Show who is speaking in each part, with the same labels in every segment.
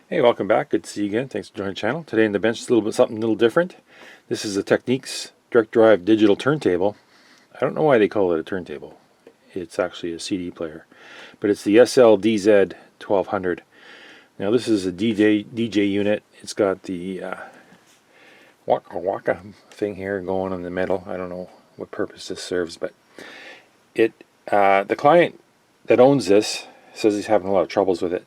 Speaker 1: Hey, welcome back. Good to see you again. Thanks for joining the channel. Today in the bench is a little bit something a little different. This is a Technics direct drive digital turntable. I don't know why they call it a turntable. It's actually a CD player. But it's the SL-DZ1200. Now this is a DJ unit. It's got the waka waka thing here going on the metal. I don't know what purpose this serves, but the client that owns this says he's having a lot of troubles with it.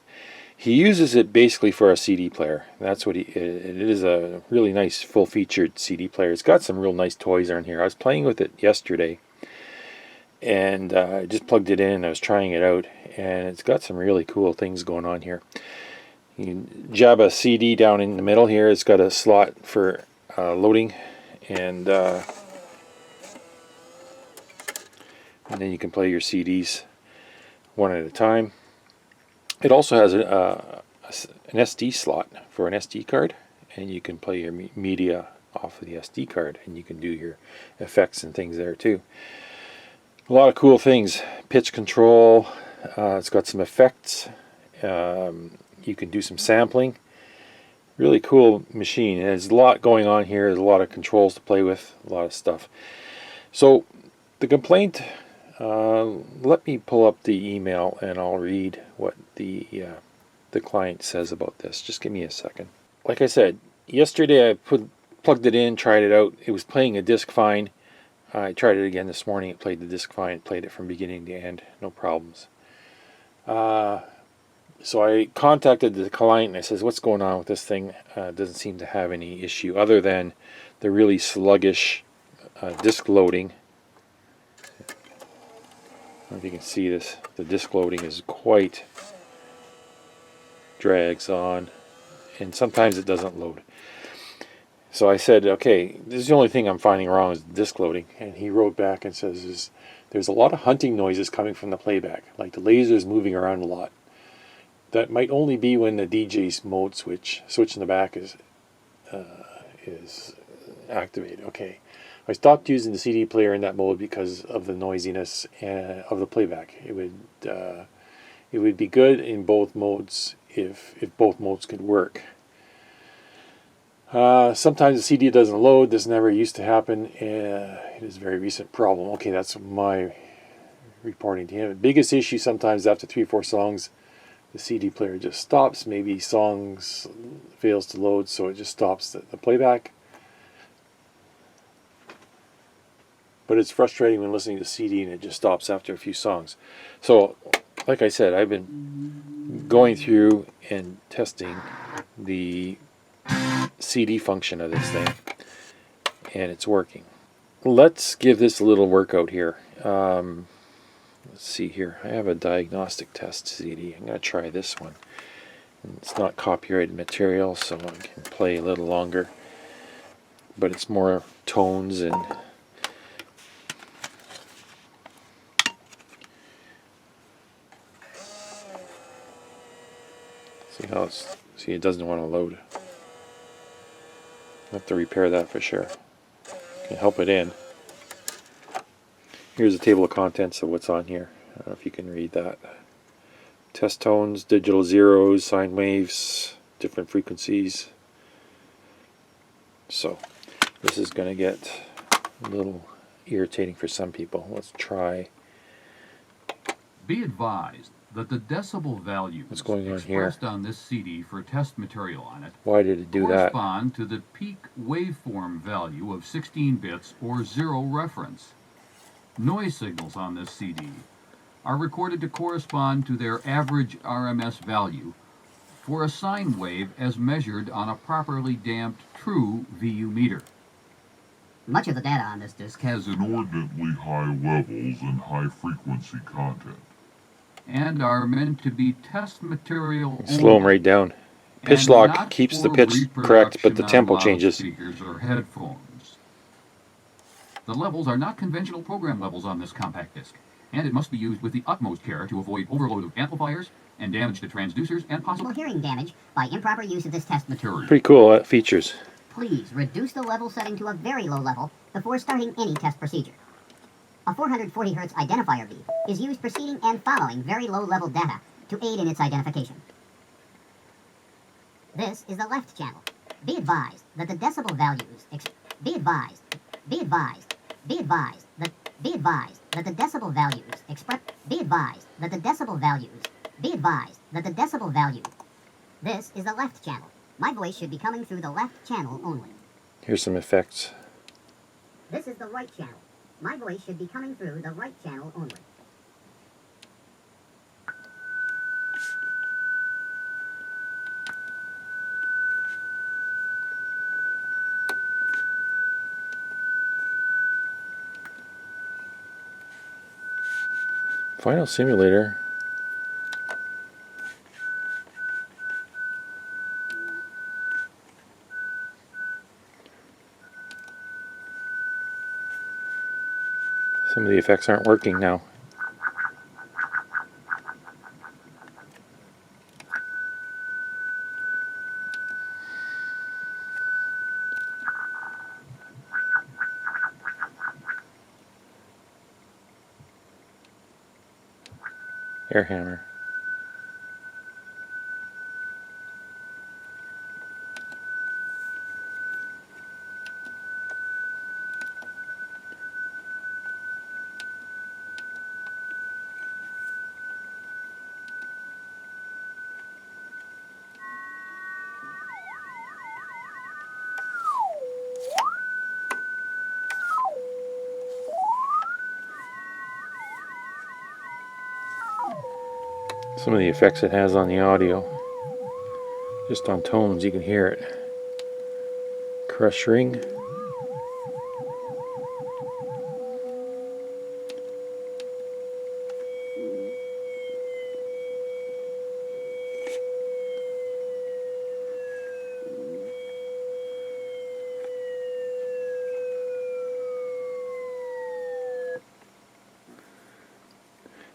Speaker 1: He uses it basically for a CD player. That's what it is, a really nice full-featured CD player. It's got some real nice toys on here. I was playing with it yesterday, and I just plugged it in and I was trying it out, and it's got some really cool things going on here. You jab a CD down in the middle here. It's got a slot for loading, and then you can play your CDs one at a time. It also has an SD slot for an SD card, and you can play your media off of the SD card, and you can do your effects and things there too. A lot of cool things. Pitch control. It's got some effects. You can do some sampling. Really cool machine. And there's a lot going on here. There's a lot of controls to play with. A lot of stuff. So the complaint. Let me pull up the email and I'll read what the client says about this. Just give me a second. Like I said, yesterday I plugged it in, tried it out. It was playing a disc fine. I tried it again this morning. It played the disc fine. Played it from beginning to end. No problems. So I contacted the client and I says, what's going on with this thing? Doesn't seem to have any issue other than the really sluggish disc loading. I don't know if you can see this. The disc loading is quite drags on, and sometimes it doesn't load. So I said, okay, this is the only thing I'm finding wrong is the disc loading. And he wrote back and says, there's a lot of hunting noises coming from the playback, like the laser's moving around a lot. That might only be when the DJ's mode switch in the back is activated. Okay. I stopped using the CD player in that mode because of the noisiness of the playback. It would be good in both modes if both modes could work. Sometimes the CD doesn't load. This never used to happen. It is a very recent problem. Okay, that's my reporting to him. The biggest issue sometimes after 3 or 4 songs, the CD player just stops. Maybe songs fails to load, so it just stops the playback. But it's frustrating when listening to CD and it just stops after a few songs. So, like I said, I've been going through and testing the CD function of this thing, and it's working. Let's give this a little workout here. Let's see here. I have a diagnostic test CD. I'm going to try this one. It's not copyrighted material, so I can play a little longer. But it's more tones and... See, it doesn't want to load. I have to repair that for sure. Can help it in. Here's a table of contents of what's on here. I don't know if you can read that. Test tones, digital zeros, sine waves, different frequencies. So this is going to get a little irritating for some people. Let's try.
Speaker 2: Be advised that the decibel values expressed on this CD for test material on it
Speaker 1: Why did it do that?
Speaker 2: correspond to the peak waveform value of 16 bits or 0 reference. Noise signals on this CD are recorded to correspond to their average RMS value for a sine wave as measured on a properly damped true VU meter.
Speaker 3: Much of the data on this disc
Speaker 4: has inordinately high levels and high frequency content,
Speaker 2: and are meant to be test material only.
Speaker 1: Slow them right down. Pitch lock keeps the pitch correct, but the tempo changes.
Speaker 2: Speakers or headphones. The levels are not conventional program levels on this compact disc, and it must be used with the utmost care to avoid overload of amplifiers and damage to transducers and possible
Speaker 3: hearing damage by improper use of this test material.
Speaker 1: Pretty cool features.
Speaker 3: Please reduce the level setting to a very low level before starting any test procedure. A 440 Hz identifier beep is used preceding and following very low level data to aid in its identification. This is the left channel. Be advised that the decibel values be advised that the decibel values This is the left channel. My voice should be coming through the left channel only.
Speaker 1: Here's some effects.
Speaker 3: This is the right channel. My voice should be coming through the right channel only.
Speaker 1: Final simulator. Some of the effects aren't working now. Air hammer. Some of the effects it has on the audio, just on tones, you can hear it. Crush ring.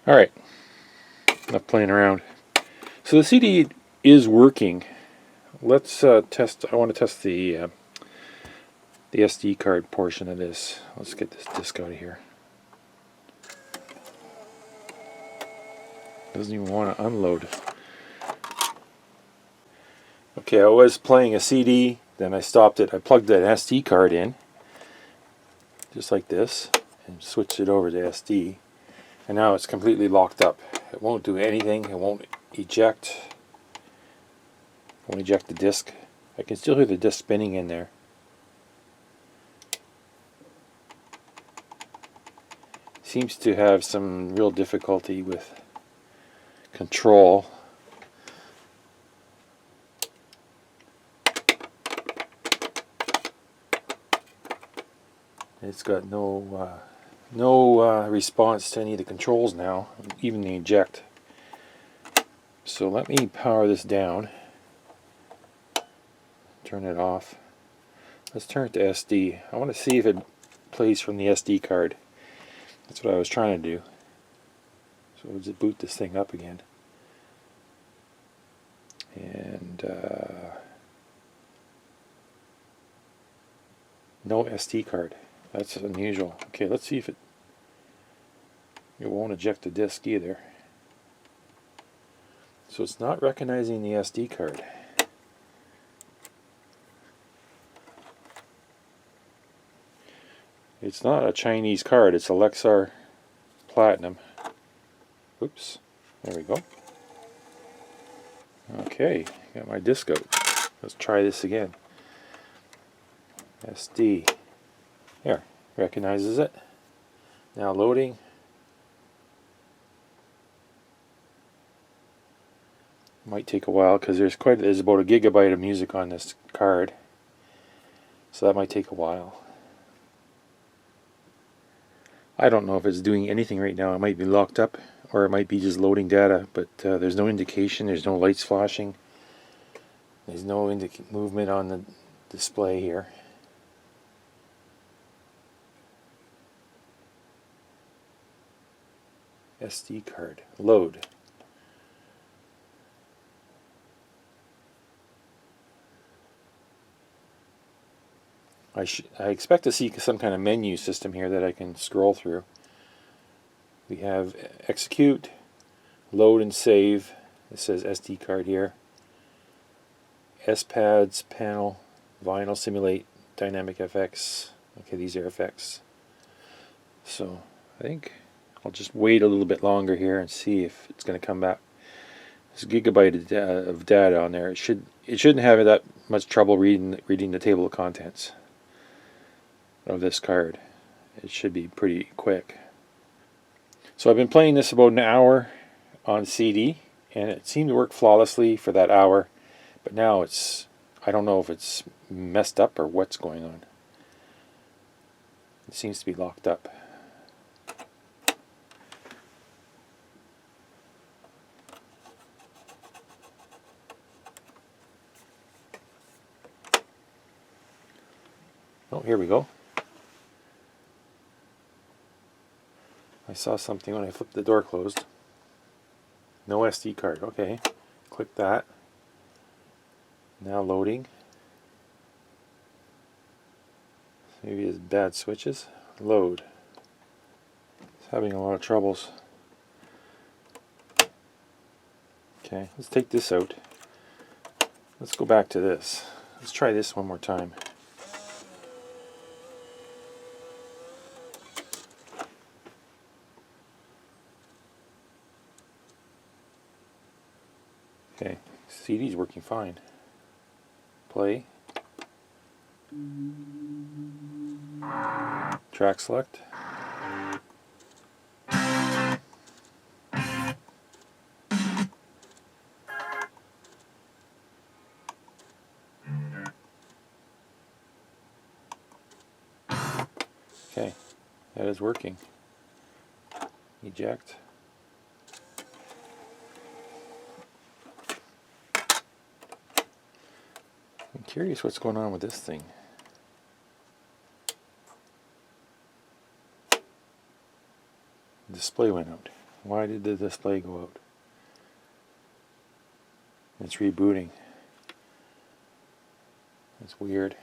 Speaker 1: Alright, enough playing around. So the CD is working. Let's test. I want to test the SD card portion of this. Let's get this disc out of here. Doesn't even want to unload. Okay, I was playing a CD, then I stopped it. I plugged that SD card in, just like this, and switched it over to SD. And now it's completely locked up. It won't do anything. It won't eject. Won't eject the disc. I can still hear the disc spinning in there. Seems to have some real difficulty with control. It's got no response to any of the controls now, even the eject. So let me power this down. Turn it off. Let's turn it to SD. I want to see if it plays from the SD card. That's what I was trying to do. So let's boot this thing up again. And no SD card. That's unusual. Okay, let's see if it won't eject the disc either. So it's not recognizing the SD card. It's not a Chinese card, it's a Lexar Platinum. Oops, there we go. Okay, got my disc out. Let's try this again. SD. There, recognizes it. Now loading. Might take a while because there's about a gigabyte of music on this card. So that might take a while. I don't know if it's doing anything right now. It might be locked up, or it might be just loading data, but there's no indication, there's no lights flashing, there's no movement on the display here. SD card, load. I expect to see some kind of menu system here that I can scroll through. We have execute, load and save. It says SD card here. S-pads, panel, vinyl, simulate, dynamic FX. Okay, these are FX. So I think I'll just wait a little bit longer here and see if it's going to come back. There's a gigabyte of data on there. It shouldn't have that much trouble reading the table of contents of this card. It should be pretty quick. So I've been playing this about an hour on CD, and it seemed to work flawlessly for that hour. But now I don't know if it's messed up or what's going on. It seems to be locked up. Oh, here we go. I saw something when I flipped the door closed. No SD card. Okay. Click that. Now loading. Maybe it's bad switches. Load. It's having a lot of troubles. Okay, let's take this out. Let's go back to this. Let's try this one more time. Okay, CD's working fine. Play. Track select. Okay, that is working. Eject. I'm curious what's going on with this thing. The display went out. Why did the display go out? It's rebooting. It's weird.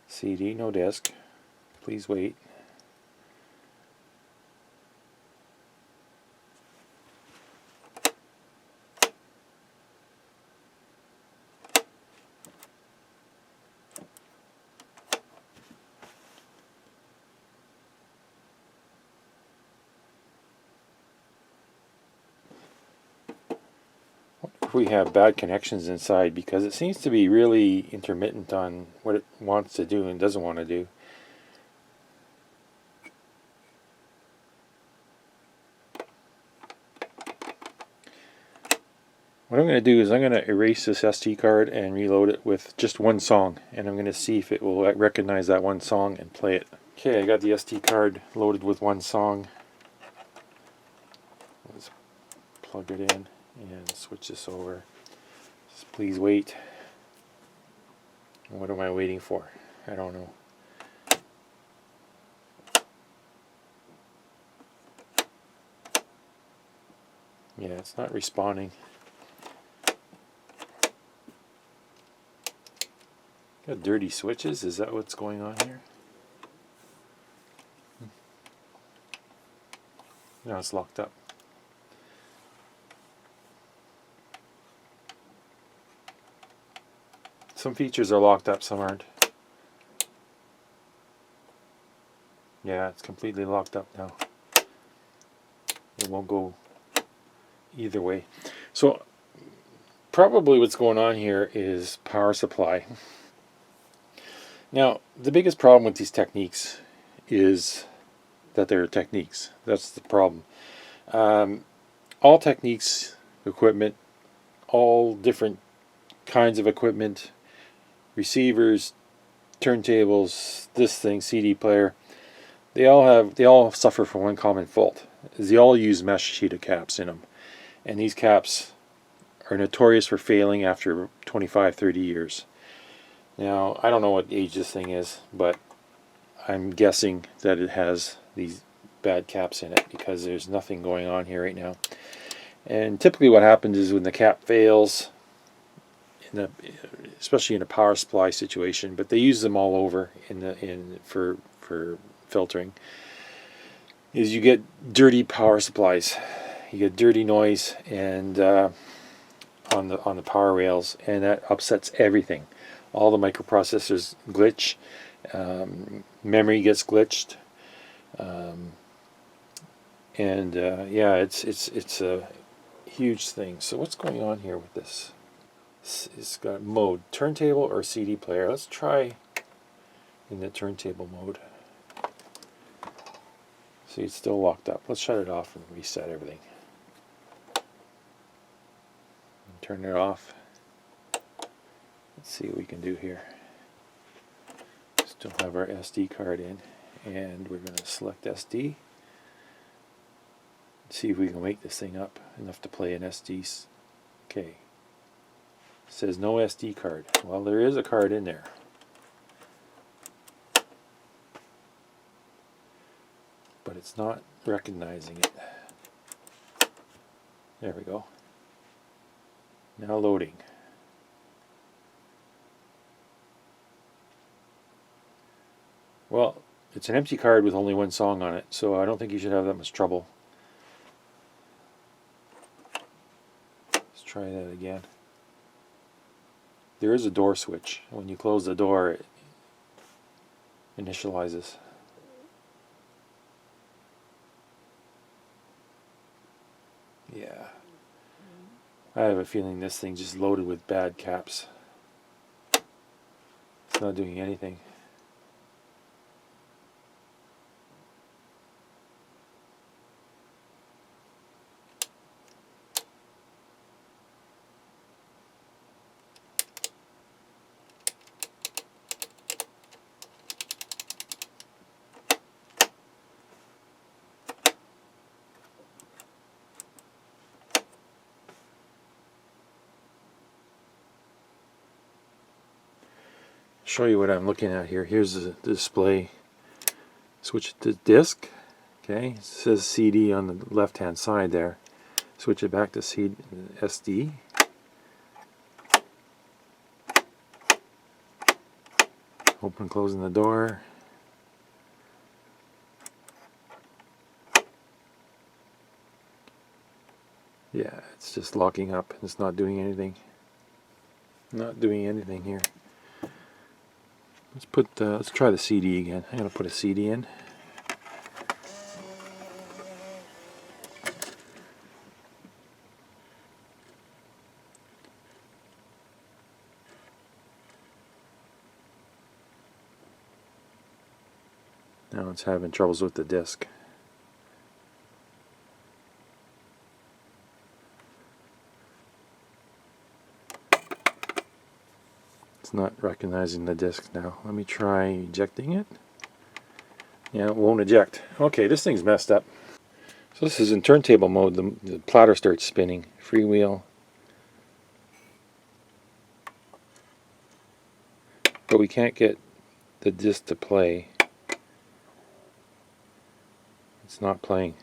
Speaker 1: CD, no disk. Please wait. If we have bad connections inside, because it seems to be really intermittent on what it wants to do and doesn't want to do. What I'm going to do is I'm going to erase this SD card and reload it with just one song, and I'm going to see if it will recognize that one song and play it. Okay, I got the SD card loaded with one song. Let's plug it in and switch this over. Just please wait. What am I waiting for? I don't know. Yeah, it's not responding. Got dirty switches? Is that what's going on here? No, it's locked up. Some features are locked up, some aren't. Yeah, it's completely locked up now. It won't go either way. So probably what's going on here is power supply. Now, the biggest problem with these Technics is that they're Technics. That's the problem. All Technics equipment, all different kinds of equipment, receivers, turntables, this thing, CD player, they all suffer from one common fault. Is they all use mesh sheet caps in them. And these caps are notorious for failing after 25-30 years. Now, I don't know what age this thing is, but I'm guessing that it has these bad caps in it because there's nothing going on here right now. And typically what happens is when the cap fails, especially in a power supply situation, but they use them all over for filtering. is you get dirty power supplies. You get dirty noise and on the power rails, and that upsets everything. All the microprocessors glitch, memory gets glitched, and yeah, it's a huge thing. So what's going on here with this? It's got mode, turntable or CD player. Let's try in the turntable mode. See, it's still locked up. Let's shut it off and reset everything. Turn it off. Let's see what we can do here. Still have our SD card in, and we're going to select SD. See if we can wake this thing up enough to play an SD. Okay. It says no SD card. Well, there is a card in there. But it's not recognizing it. There we go. Now loading. Well, it's an empty card with only one song on it, so I don't think you should have that much trouble. Let's try that again. There is a door switch. When you close the door, it initializes. Yeah. I have a feeling this thing just loaded with bad caps. It's not doing anything. Show you what I'm looking at here. Here's the display. Switch it to disk. Okay, it says CD on the left hand side there. Switch it back to SD. Open, closing the door. Yeah, it's just locking up. It's not doing anything. Not doing anything here. Let's try the CD again. I'm going to put a CD in. Now it's having troubles with the disc. It's not recognizing the disc now. Let me try ejecting it. Yeah, it won't eject. Okay, this thing's messed up. So this is in turntable mode. The platter starts spinning. Freewheel. But we can't get the disc to play. It's not playing.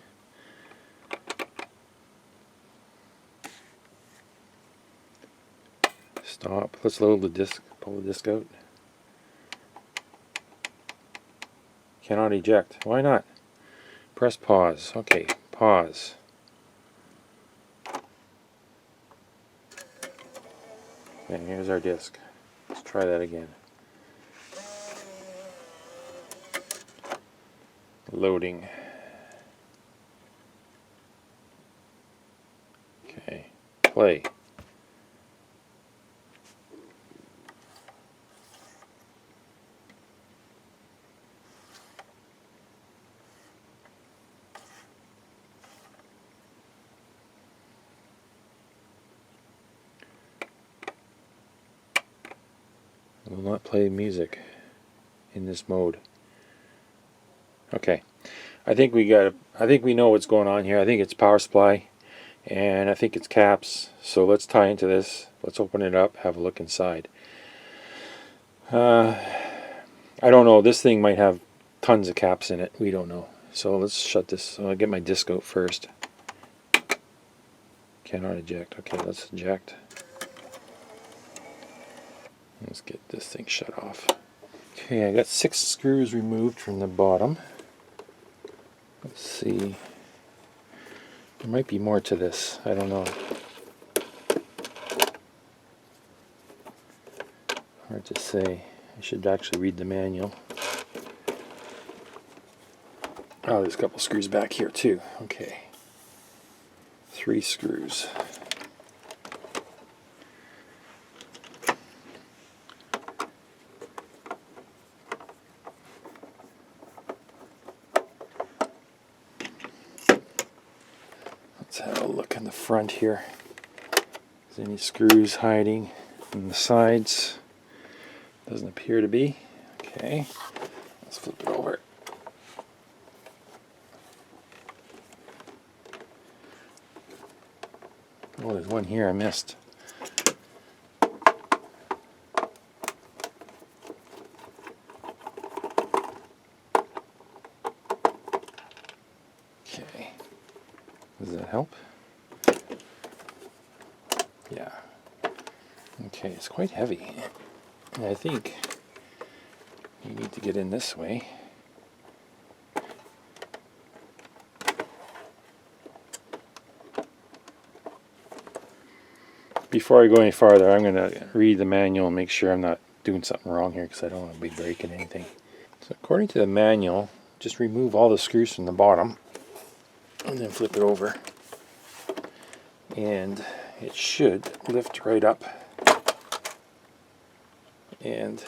Speaker 1: Stop. Let's load the disc. Pull the disc out. Cannot eject. Why not? Press pause. Okay, pause. And here's our disc. Let's try that again. Loading. Okay, play. Will not play music in this mode. Okay, I think we know what's going on here. I think it's power supply, and I think it's caps. So let's tie into this. Let's open it up, have a look inside. I don't know. This thing might have tons of caps in it. We don't know. So let's shut this. I'll get my disc out first. Cannot eject. Okay, let's eject. Let's get this thing shut off. Okay, I got 6 screws removed from the bottom. Let's see. There might be more to this. I don't know. Hard to say. I should actually read the manual. Oh, there's a couple screws back here too. Okay. 3 screws. Let's have a look in the front here. Is there any screws hiding in the sides? Doesn't appear to be. Okay. Let's flip it over. Oh, there's one here I missed. Okay. Does that help? Yeah. Okay, it's quite heavy. And I think you need to get in this way. Before I go any farther, I'm going to read the manual and make sure I'm not doing something wrong here, because I don't want to be breaking anything. So according to the manual, just remove all the screws from the bottom and then flip it over. And it should lift right up and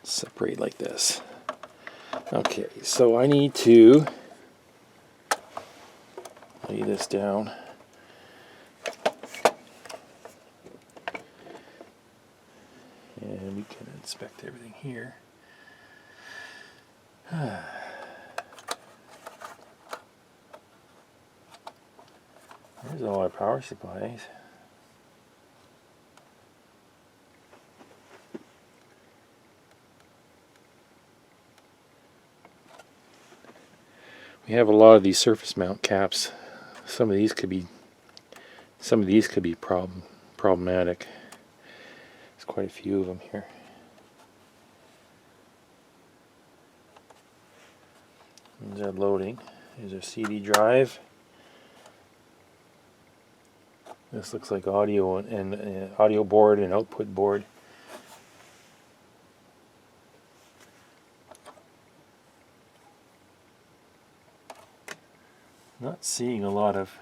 Speaker 1: separate like this. Okay, so I need to lay this down. And we can inspect everything here. There's all our power supplies. We have a lot of these surface mount caps. Some of these could be problematic. There's quite a few of them here. There's our loading. Here's our CD drive. This looks like audio and audio board and output board. Not seeing a lot of.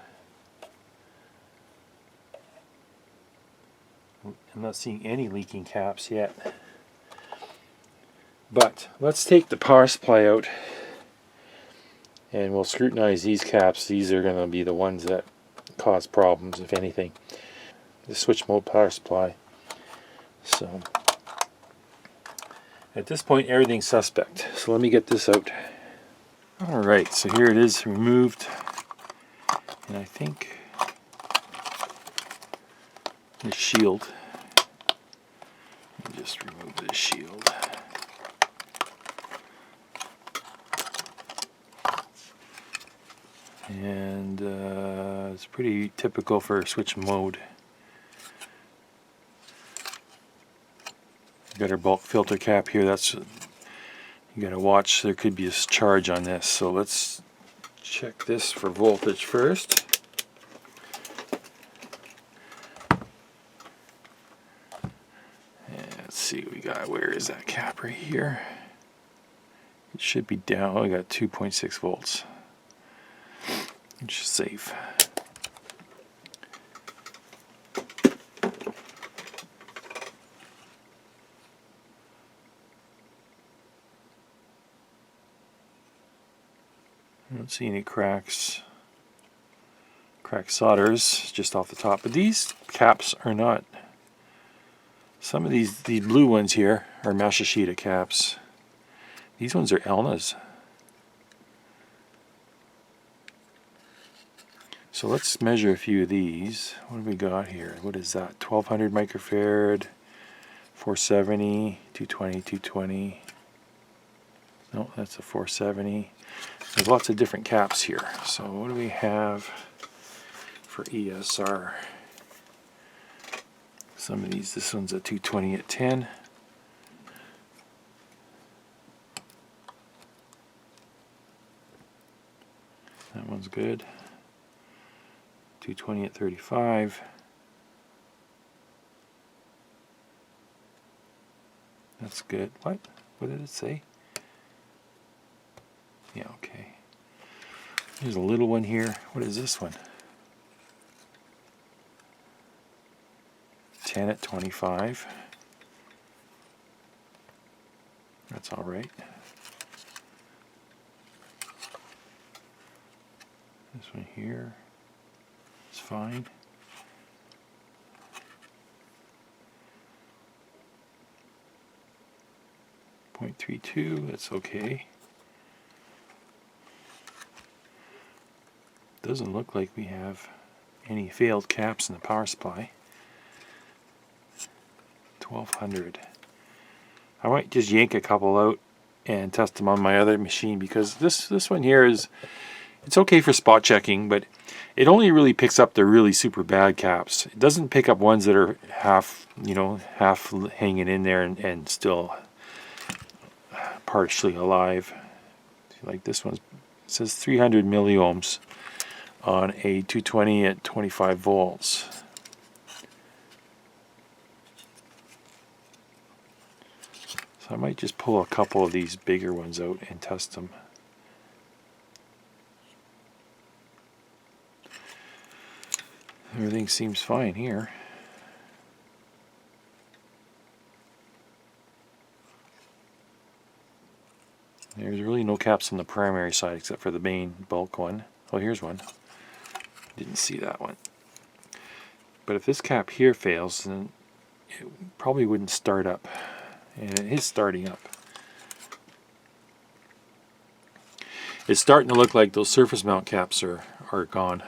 Speaker 1: I'm not seeing any leaking caps yet. But let's take the power supply out and we'll scrutinize these caps. These are going to be the ones that cause problems, if anything. The switch mode power supply. So at this point everything's suspect. So let me get this out. Alright, so here it is removed. And I think the shield. Let me just remove the shield. And it's pretty typical for switch mode. Got our bulk filter cap here. That's, you gotta watch, there could be a charge on this. So let's check this for voltage first. And let's see what we got. Where is that cap? Right here. It should be down. Oh, we got 2.6 volts. Which is safe. I don't see any cracks. Cracked solders just off the top. But these caps are not. Some of these blue ones here are Mashishita caps. These ones are Elnas. So let's measure a few of these. What have we got here? What is that? 1200 microfarad, 470, 220, 220. No, that's a 470. There's lots of different caps here. So what do we have for ESR? Some of these, this one's a 220 at 10. That one's good. 220 at 35. That's good. What? What did it say? Yeah, okay. Here's a little one here. What is this one? 10 at 25. That's all right. This one here is fine. .32, that's okay. Doesn't look like we have any failed caps in the power supply. 1200. I might just yank a couple out and test them on my other machine, because this one here is, it's okay for spot checking, but it only really picks up the really super bad caps. It doesn't pick up ones that are half, you know, half hanging in there and still partially alive. Like this one, it says 300 milliohms on a 220 at 25 volts. So I might just pull a couple of these bigger ones out and test them. Everything seems fine here. There's really no caps on the primary side except for the main bulk one. Oh, here's one. Didn't see that one. But if this cap here fails, then it probably wouldn't start up. And it is starting up. It's starting to look like those surface mount caps are gone,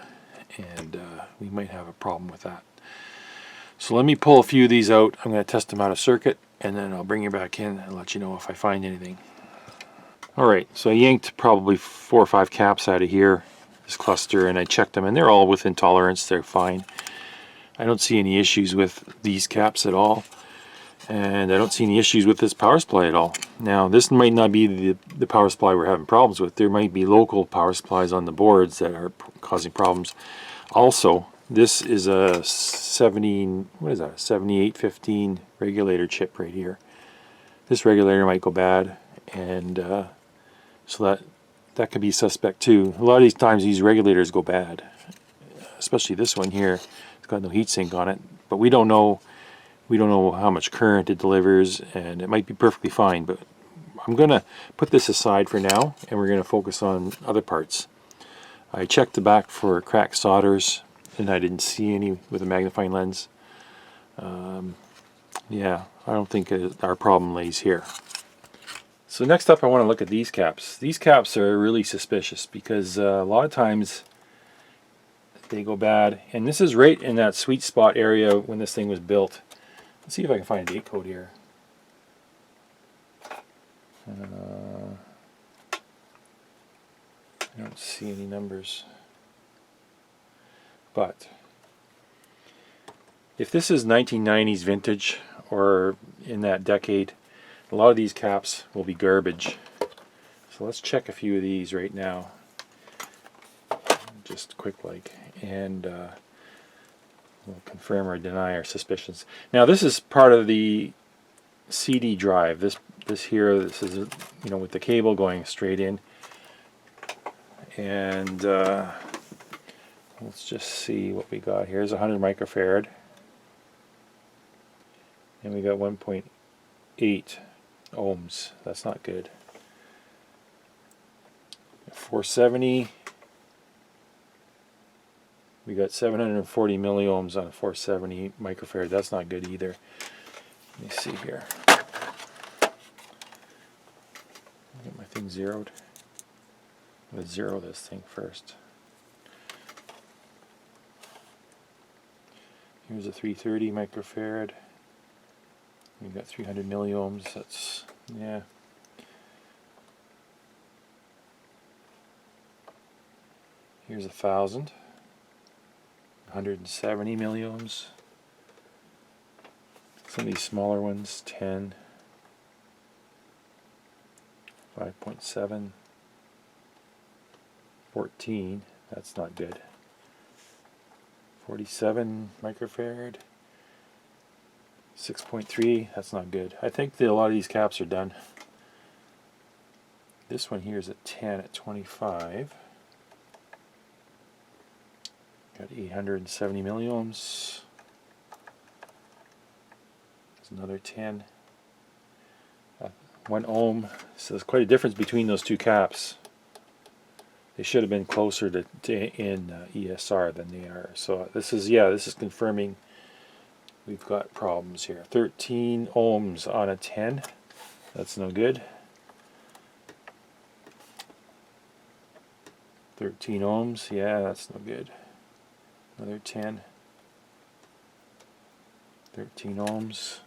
Speaker 1: and we might have a problem with that. So let me pull a few of these out. I'm going to test them out of circuit, and then I'll bring you back in and let you know if I find anything. Alright, so I yanked probably 4 or 5 caps out of here, this cluster, and I checked them, and they're all within tolerance. They're fine. I don't see any issues with these caps at all. And I don't see any issues with this power supply at all. Now, this might not be the power supply we're having problems with. There might be local power supplies on the boards that are causing problems. Also, this is a 7815 regulator chip right here. This regulator might go bad, and so that could be suspect too. A lot of these times these regulators go bad, especially this one here. It's got no heatsink on it, but we don't know. We don't know how much current it delivers, and it might be perfectly fine, but I'm going to put this aside for now, and we're going to focus on other parts. I checked the back for cracked solders, and I didn't see any with a magnifying lens. Yeah, I don't think our problem lays here. So next up I want to look at these caps. These caps are really suspicious because a lot of times they go bad, and this is right in that sweet spot area when this thing was built. Let's see if I can find a date code here. I don't see any numbers. But if this is 1990s vintage or in that decade, a lot of these caps will be garbage. So let's check a few of these right now. Just quick like. And we'll confirm or deny our suspicions. Now this is part of the CD drive. This is, you know, with the cable going straight in. And let's just see what we got. Here's 100 microfarad. And we got 1.8 ohms. That's not good. 470. We got 740 milliohms on a 470 microfarad. That's not good either. Let me see here. Get my thing zeroed. Let's zero this thing first. Here's a 330 microfarad. We've got 300 milliohms. That's, yeah. Here's 1,000. 170 milliohms. Some of these smaller ones, 10, 5.7, 14, that's not good. 47 microfarad, 6.3, that's not good. I think a lot of these caps are done. This one here is at 10 at 25. Got 870 milliohms. There's another 10. 1 ohm. So there's quite a difference between those two caps. They should have been closer to in ESR than they are. So this is confirming we've got problems here. 13 ohms on a 10. That's no good. 13 ohms. Yeah, that's no good. Another 10. 13 ohms.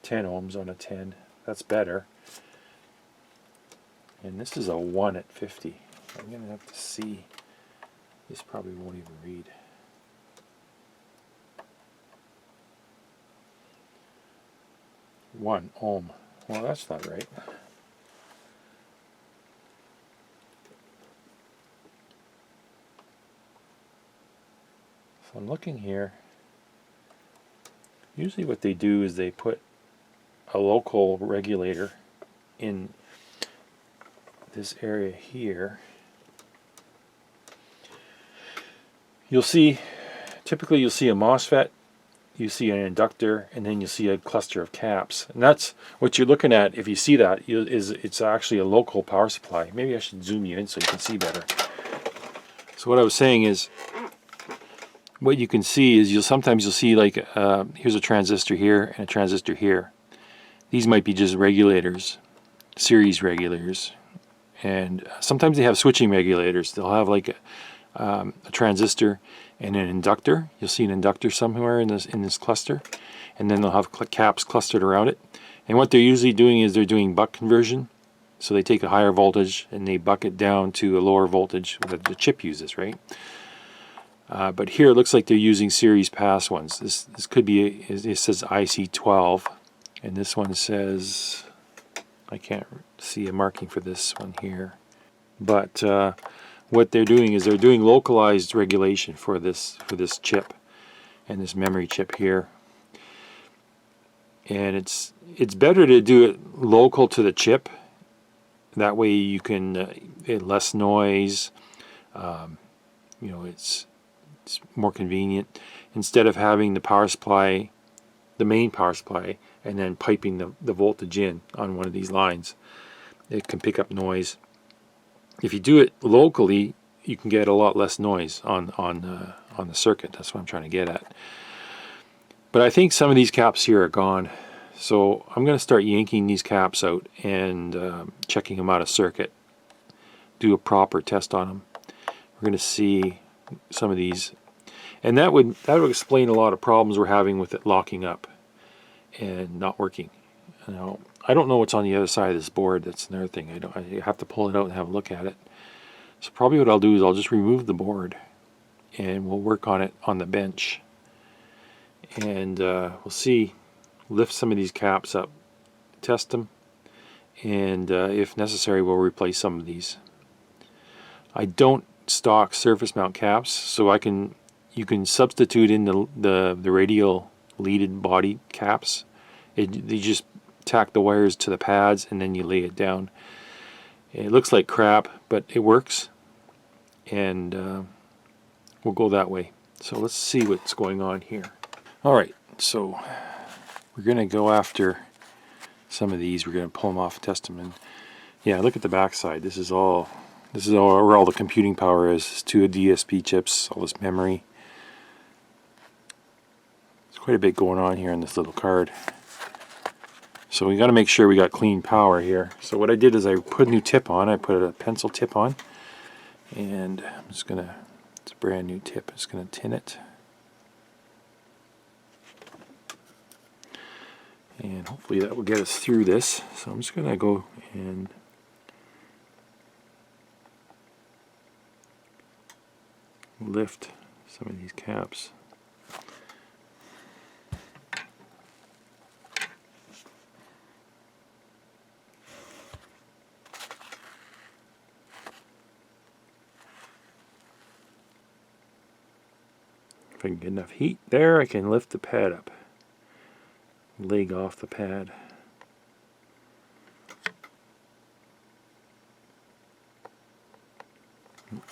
Speaker 1: $10 ohms on a 10. That's better. And this is a 1 at 50. I'm going to have to see. This probably won't even read. One ohm. Well, that's not right. So I'm looking here. Usually what they do is they put a local regulator in this area here. Typically you'll see a MOSFET, you see an inductor, and then you see a cluster of caps. And that's what you're looking at. If you see that, it's actually a local power supply. Maybe I should zoom you in so you can see better. So what I was saying is, what you can see is sometimes you'll see like here's a transistor here and a transistor here. These might be just regulators, series regulators, and sometimes they have switching regulators. They'll have like a transistor and an inductor. You'll see an inductor somewhere in this cluster, and then they'll have caps clustered around it. And what they're usually doing is they're doing buck conversion. So they take a higher voltage and they buck it down to a lower voltage that the chip uses, right? But here it looks like they're using series pass ones. This could be, it says IC12, and this one says, I can't see a marking for this one here. But what they're doing is they're doing localized regulation for this chip and this memory chip here. And it's better to do it local to the chip. That way you can less noise. It's more convenient instead of having the power supply, the main power supply, and then piping the voltage in on one of these lines. It can pick up noise. If you do it locally, you can get a lot less noise on the circuit. That's what I'm trying to get at. But I think some of these caps here are gone, so I'm going to start yanking these caps out and checking them out of circuit. Do a proper test on them. We're going to see some of these, and that would explain a lot of problems we're having with it locking up and not working. Now, I don't know what's on the other side of this board. That's another thing. I have to pull it out and have a look at it. So probably what I'll do is I'll just remove the board and we'll work on it on the bench, and we'll see, lift some of these caps up, test them, and if necessary we'll replace some of these. I don't stock surface mount caps, so you can substitute in the radial leaded body caps. You just tack the wires to the pads and then you lay it down. It looks like crap, but it works, and we'll go that way. So let's see what's going on here. Alright, so we're going to go after some of these. We're going to pull them off, test them, and yeah, look at the back side. This is all where all the computing power is. It's 2 DSP chips, all this memory. There's quite a bit going on here in this little card. So we got to make sure we got clean power here. So what I did is I put a new tip on. I put a pencil tip on, and I'm just gonna, it's a brand new tip, I'm just gonna tin it, and hopefully that will get us through this. So I'm just gonna go and lift some of these caps. If I can get enough heat there, I can lift the pad up. Leg off the pad.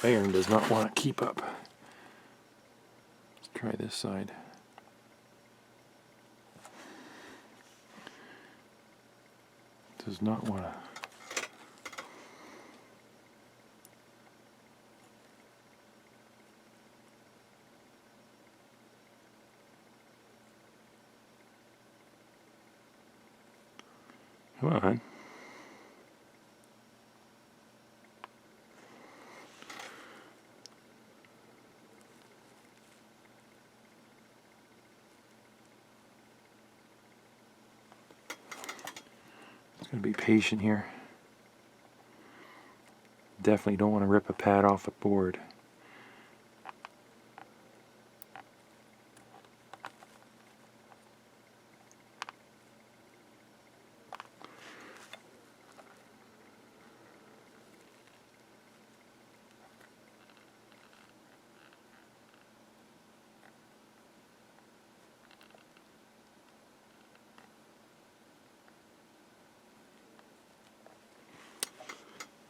Speaker 1: Iron does not want to keep up. Let's try this side. Does not want to. Come on. Gotta be patient here. Definitely don't want to rip a pad off a board.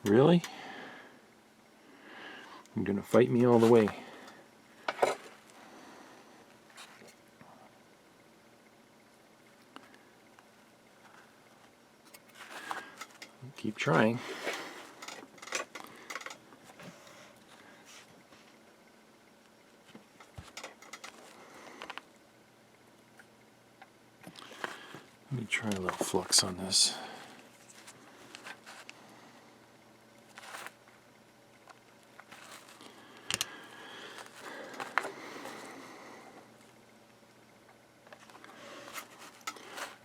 Speaker 1: Really? You're gonna fight me all the way. Keep trying. Let me try a little flux on this.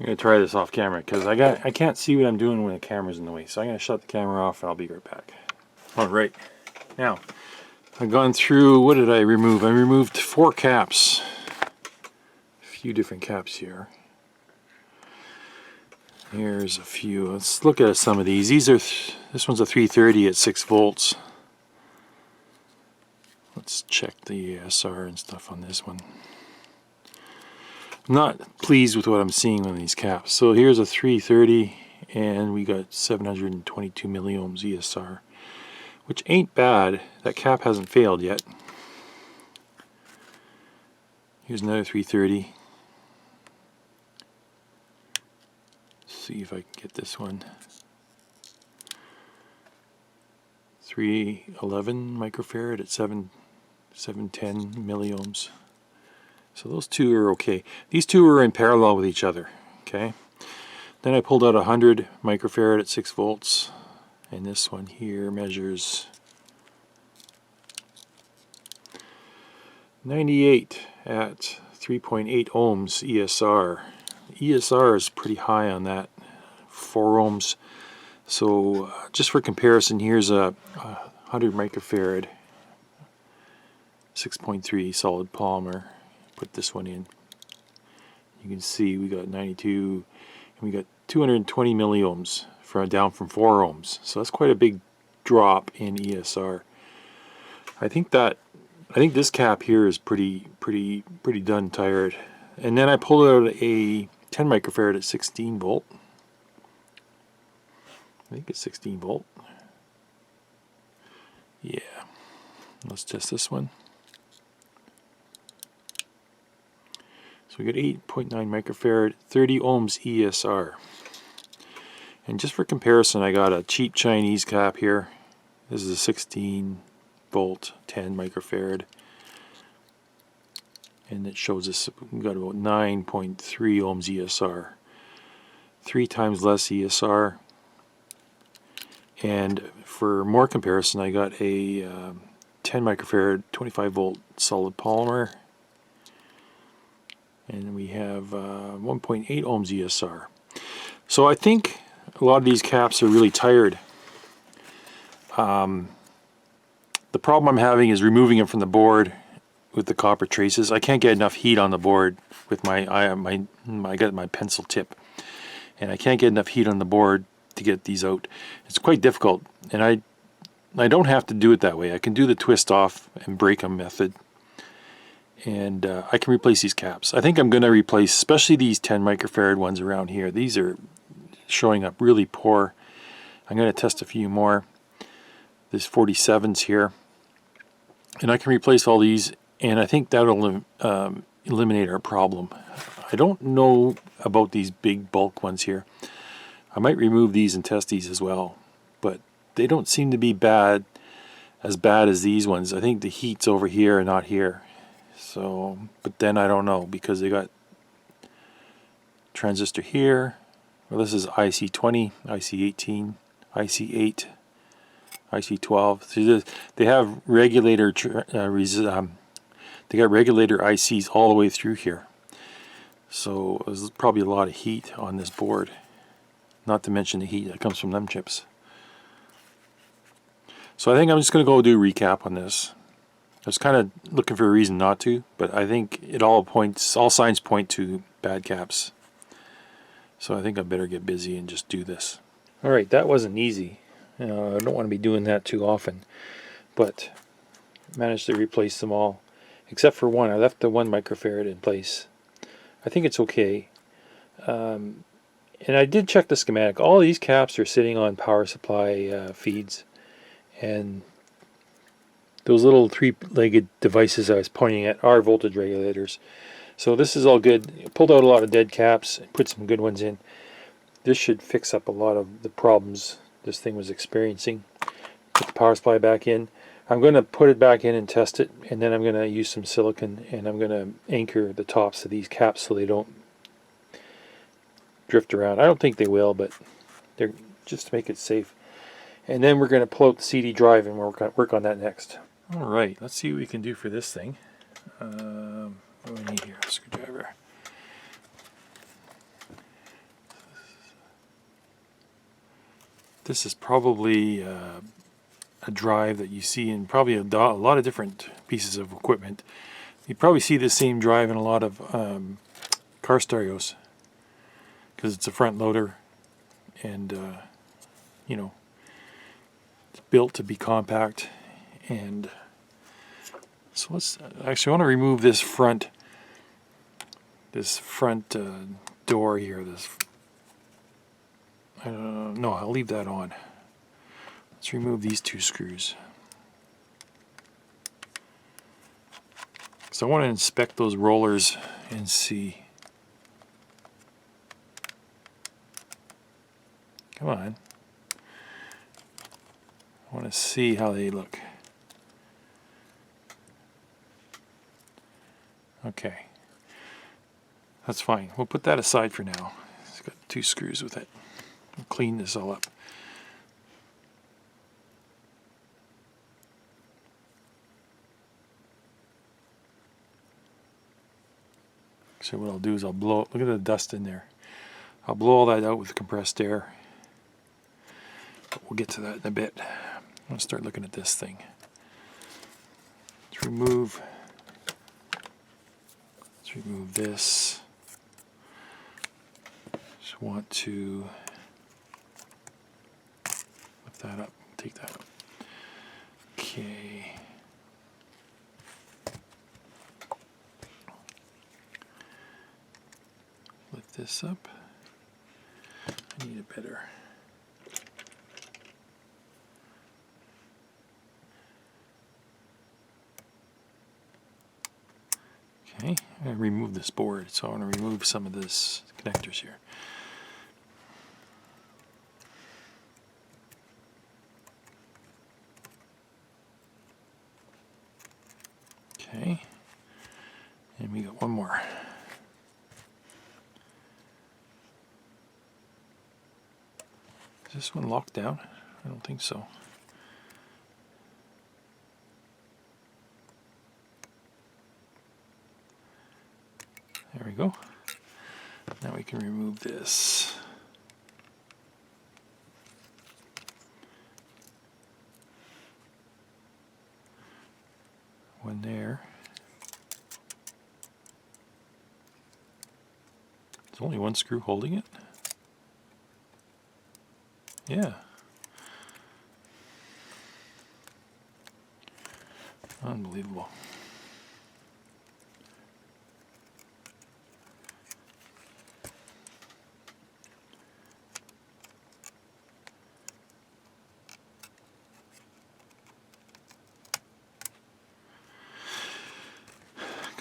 Speaker 1: I'm going to try this off camera because I can't see what I'm doing when the camera's in the way. So I'm going to shut the camera off and I'll be right back. Alright, now I've gone through, what did I remove? I removed 4 caps. A few different caps here. Here's a few. Let's look at some of these. This one's a 330 at 6 volts. Let's check the ESR and stuff on this one. Not pleased with what I'm seeing on these caps. So here's a 330 and we got 722 milliohms ESR, which ain't bad. That cap hasn't failed yet. Here's another 330. See if I can get this one. 311 microfarad at 710 milliohms. So those two are okay. These two are in parallel with each other. Okay. Then I pulled out 100 microfarad at 6 volts, and this one here measures 98 at 3.8 ohms ESR. ESR is pretty high on that, 4 ohms. So just for comparison, here's a 100 microfarad, 6.3 solid polymer. Put this one in. You can see we got 92, and we got 220 milliohms down from 4 ohms. So that's quite a big drop in ESR. I think this cap here is pretty done tired. And then I pulled out a 10 microfarad at 16 volt. I think it's 16 volt. Yeah. Let's test this one. So we got 8.9 microfarad, 30 ohms ESR. And just for comparison, I got a cheap Chinese cap here. This is a 16 volt, 10 microfarad. And it shows us we've got about 9.3 ohms ESR. 3 times less ESR. And for more comparison, I got a 10 microfarad, 25 volt solid polymer. And we have 1.8 ohms ESR. So I think a lot of these caps are really tired. The problem I'm having is removing them from the board with the copper traces. I can't get enough heat on the board with I got my pencil tip, and I can't get enough heat on the board to get these out. It's quite difficult, and I don't have to do it that way. I can do the twist off and break them method, and I can replace these caps. I think I'm going to replace especially these 10 microfarad ones around here. These are showing up really poor. I'm going to test a few more. There's 47s here, and I can replace all these, and I think that'll eliminate our problem. I don't know about these big bulk ones here. I might remove these and test these as well, but they don't seem to be as bad as these ones. I think the heat's over here and not here. So, but then I don't know, because they got transistor here. Well, this is IC20, IC18, IC8, IC12. So they have regulator. They got regulator ICs all the way through here. So there's probably a lot of heat on this board. Not to mention the heat that comes from them chips. So I think I'm just going to go do a recap on this. I was kind of looking for a reason not to, but I think all signs point to bad caps. So I think I better get busy and just do this. Alright, that wasn't easy. I don't want to be doing that too often. But managed to replace them all. Except for one. I left the 1 microfarad in place. I think it's okay. And I did check the schematic. All these caps are sitting on power supply feeds. And those little 3-legged devices I was pointing at are voltage regulators. So this is all good. Pulled out a lot of dead caps and put some good ones in. This should fix up a lot of the problems this thing was experiencing. Put the power supply back in. I'm going to put it back in and test it, and then I'm going to use some silicon, and I'm going to anchor the tops of these caps so they don't drift around. I don't think they will, but they're just to make it safe. And then we're going to pull out the CD drive and work on that next. Alright, let's see what we can do for this thing. What do we need here? A screwdriver. This is probably a drive that you see in probably a lot of different pieces of equipment. You probably see the same drive in a lot of car stereos, because it's a front loader, and you know, it's built to be compact. And so let's actually, I want to remove this front door here. No, I'll leave that on. Let's remove these 2 screws. So I want to inspect those rollers and see. Come on. I want to see how they look. Okay. That's fine. We'll put that aside for now. It's got 2 screws with it. We'll clean this all up. So what I'll do is I'll blow, look at the dust in there. I'll blow all that out with compressed air. But we'll get to that in a bit. I'm going to start looking at this thing. Let's remove this. Just want to lift that up, take that out. Okay. Lift this up. I need a better. Okay, I'm going to remove this board, so I want to remove some of this connectors here. Okay, and we got one more. Is this one locked down? I don't think so. There we go. Now we can remove this. One there. There's only one screw holding it. Yeah. Unbelievable.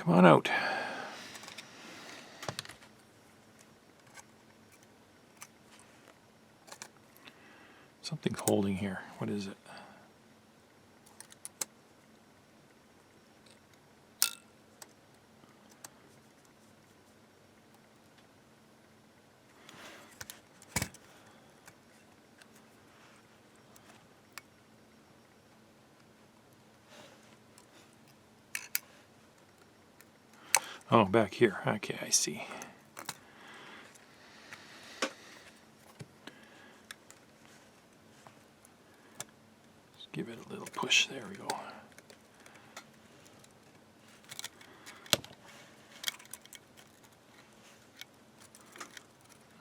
Speaker 1: Come on out. Something's holding here. What is it? Oh, back here. Okay, I see. Just give it a little push. There we go.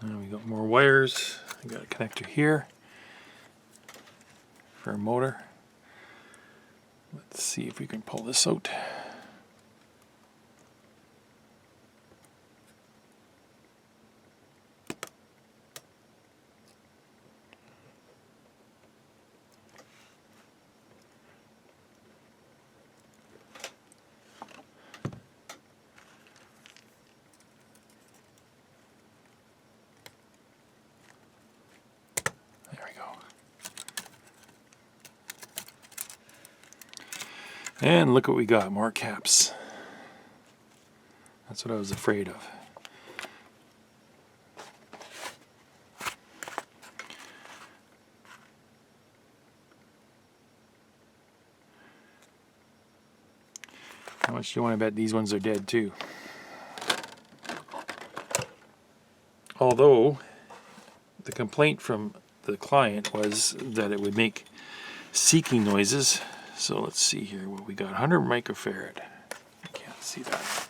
Speaker 1: And we got more wires. I got a connector here for a motor. Let's see if we can pull this out. There we go. And look what we got, more caps. That's what I was afraid of. How much do you want to bet these ones are dead too? Although the complaint from the client was that it would make seeking noises. So let's see here what we got. 100 microfarad. I can't see that.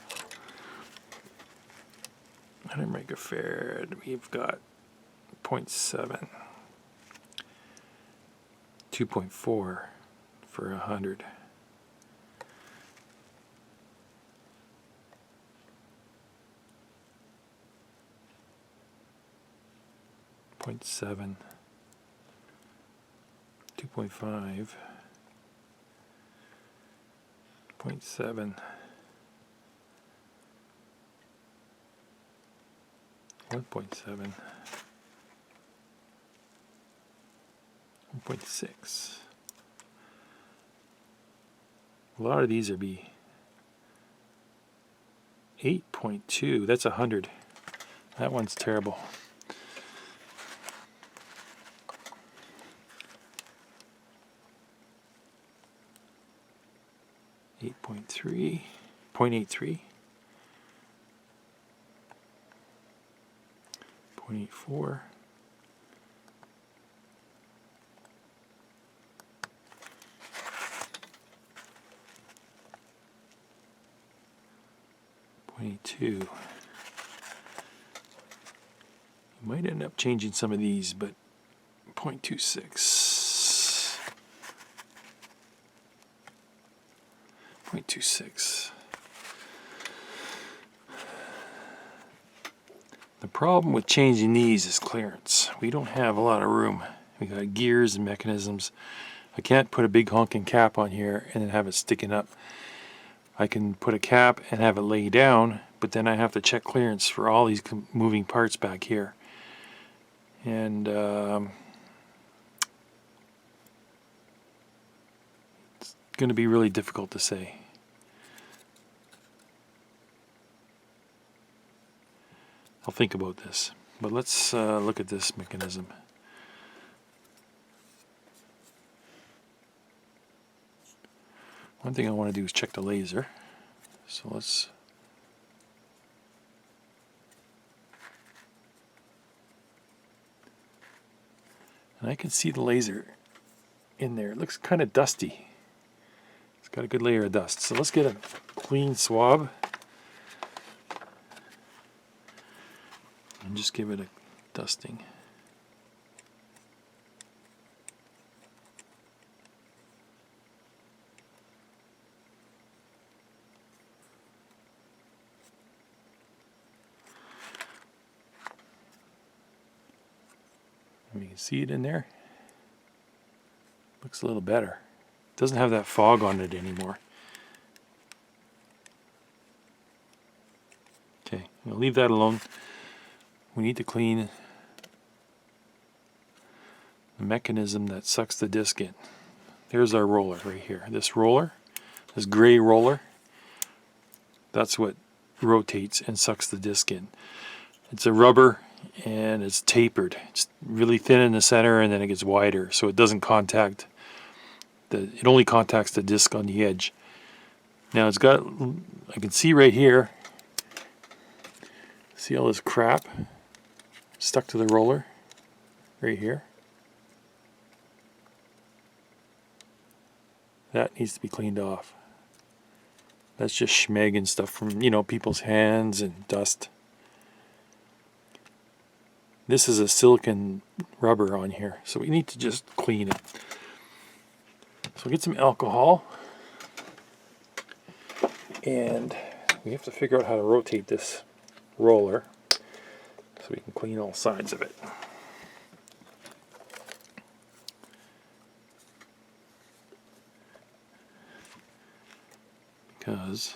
Speaker 1: 100 microfarad. We've got 0.7. 2.4 for 100. Point 7, 2.5, 0.7, 1.7, 1.6. A lot of these are be 8.2. That's 100. That one's terrible. 8.3, 0.83, 0.84, 0.82. You might end up changing some of these, but 0.26. 0.26. The problem with changing these is clearance. We don't have a lot of room. We got gears and mechanisms. I can't put a big honking cap on here and then have it sticking up. I can put a cap and have it lay down, but then I have to check clearance for all these moving parts back here. And it's going to be really difficult to say. I'll think about this, but let's look at this mechanism. One thing I want to do is check the laser. So let's and I can see the laser in there. It looks kind of dusty. It's got a good layer of dust. So let's get a clean swab and just give it a dusting. You can see it in there. Looks a little better. Doesn't have that fog on it anymore. We'll leave that alone. We need to clean the mechanism that sucks the disc in. There's our roller right here. This roller, this gray roller, that's what rotates and sucks the disc in. It's a rubber and it's tapered. It's really thin in the center and then it gets wider, so it doesn't contact it only contacts the disc on the edge. Now it's got, I can see right here, see all this crap stuck to the roller right here. That needs to be cleaned off. That's just schmeg and stuff from, you know, people's hands and dust. This is a silicon rubber on here, so we need to just clean it. So get some alcohol, and we have to figure out how to rotate this roller so we can clean all sides of it. Because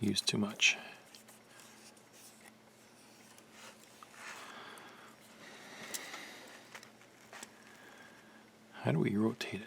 Speaker 1: use too much. How do we rotate it?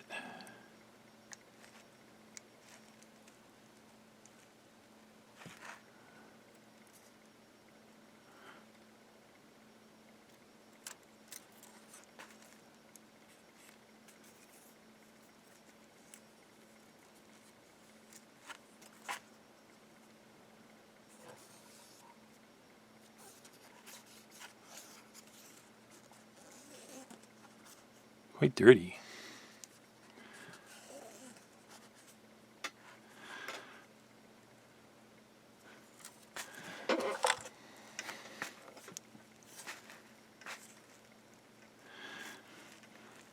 Speaker 1: Quite dirty.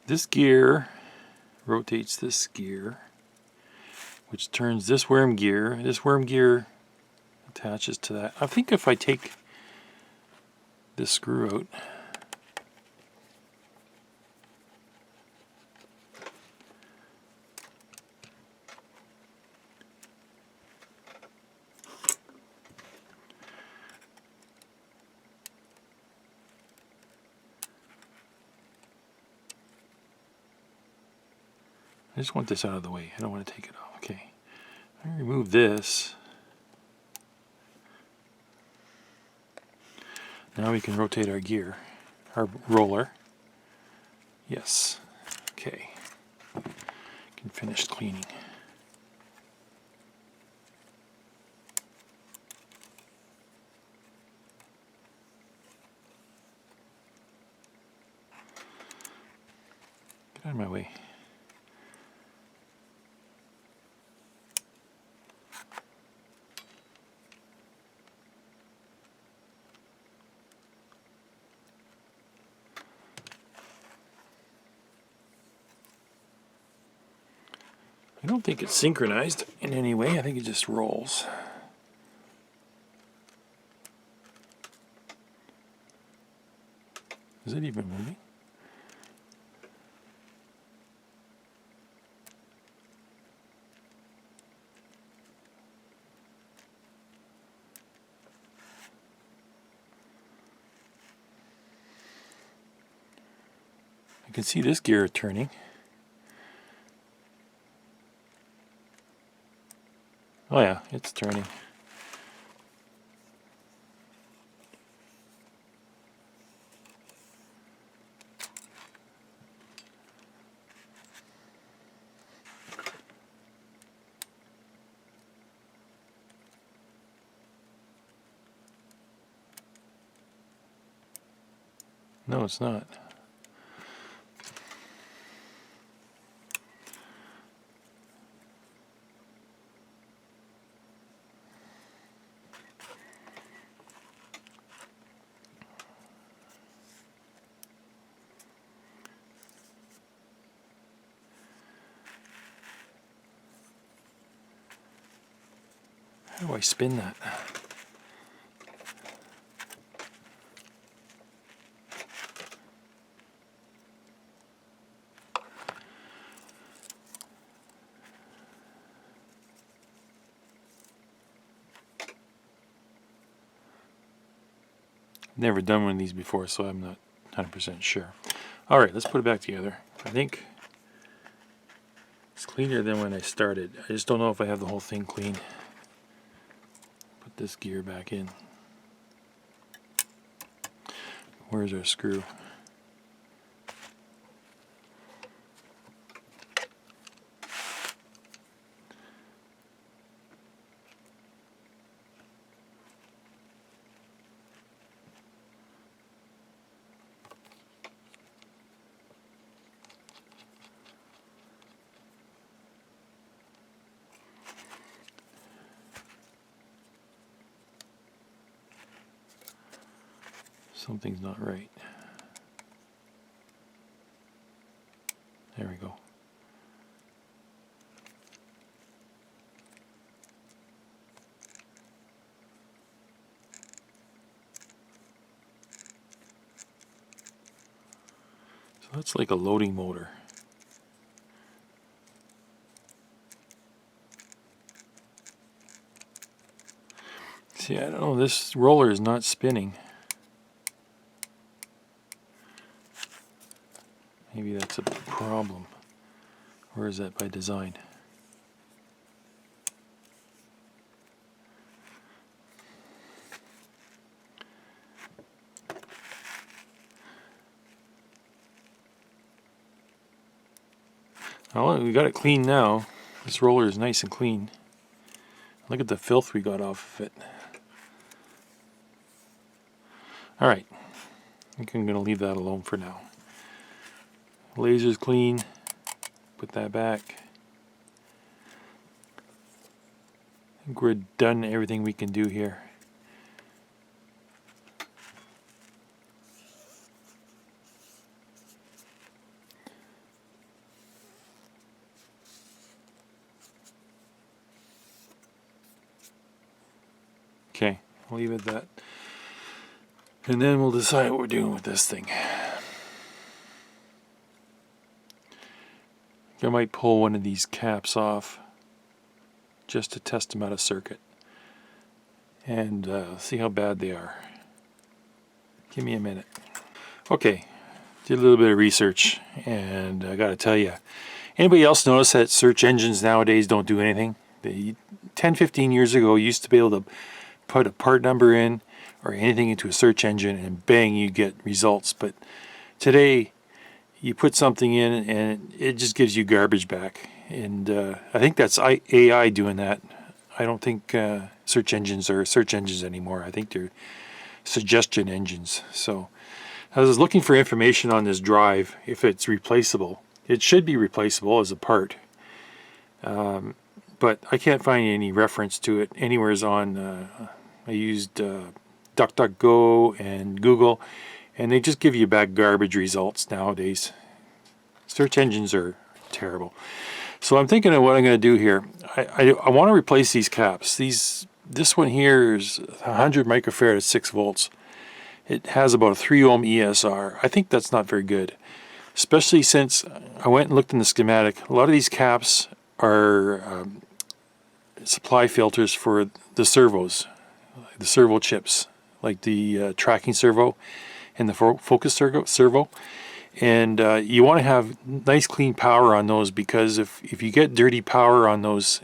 Speaker 1: This gear rotates this gear, which turns this worm gear. This worm gear attaches to that. I think if I take this screw out, I just want this out of the way. I don't want to take it off. Okay. I remove this. Now we can rotate our gear, our roller. Yes. Okay. Can finish cleaning. Get out of my way. I don't think it's synchronized in any way. I think it just rolls. Is it even moving? I can see this gear turning. Oh yeah, it's turning. No, it's not. How do I spin that? never done one of these before, so I'm not 100% sure. Alright, let's put it back together. I think it's cleaner than when I started. I just don't know if I have the whole thing clean. Put this gear back in. Where's our screw? Something's not right. There we go. So that's like a loading motor. See, I don't know, this roller is not spinning. Maybe that's a problem. Or is that by design? Well, we got it clean now. This roller is nice and clean. Look at the filth we got off of it. Alright, I think I'm going to leave that alone for now. Laser's clean. Put that back. I think we're done everything we can do here. Okay, I'll leave it at that. And then we'll decide what we're doing with this thing. I might pull one of these caps off just to test them out of circuit and see how bad they are. Give me a minute. Okay, did a little bit of research, and I gotta tell you, anybody else notice that search engines nowadays don't do anything? 10-15 years ago, you used to be able to put a part number in or anything into a search engine and bang, you get results. But today, you put something in and it just gives you garbage back. And I think that's AI doing that. I don't think search engines are search engines anymore. I think they're suggestion engines. So I was looking for information on this drive, if it's replaceable. It should be replaceable as a part. But I can't find any reference to it anywhere on. I used DuckDuckGo and Google, and they just give you back garbage results nowadays. Search engines are terrible. So I'm thinking of what I'm going to do here. I want to replace these caps. This one here is 100 microfarad at 6 volts. It has about a 3 ohm ESR. I think that's not very good, especially since I went and looked in the schematic. A lot of these caps are supply filters for the servos, the servo chips, like the tracking servo and the focus servo. And you want to have nice clean power on those, because if you get dirty power on those,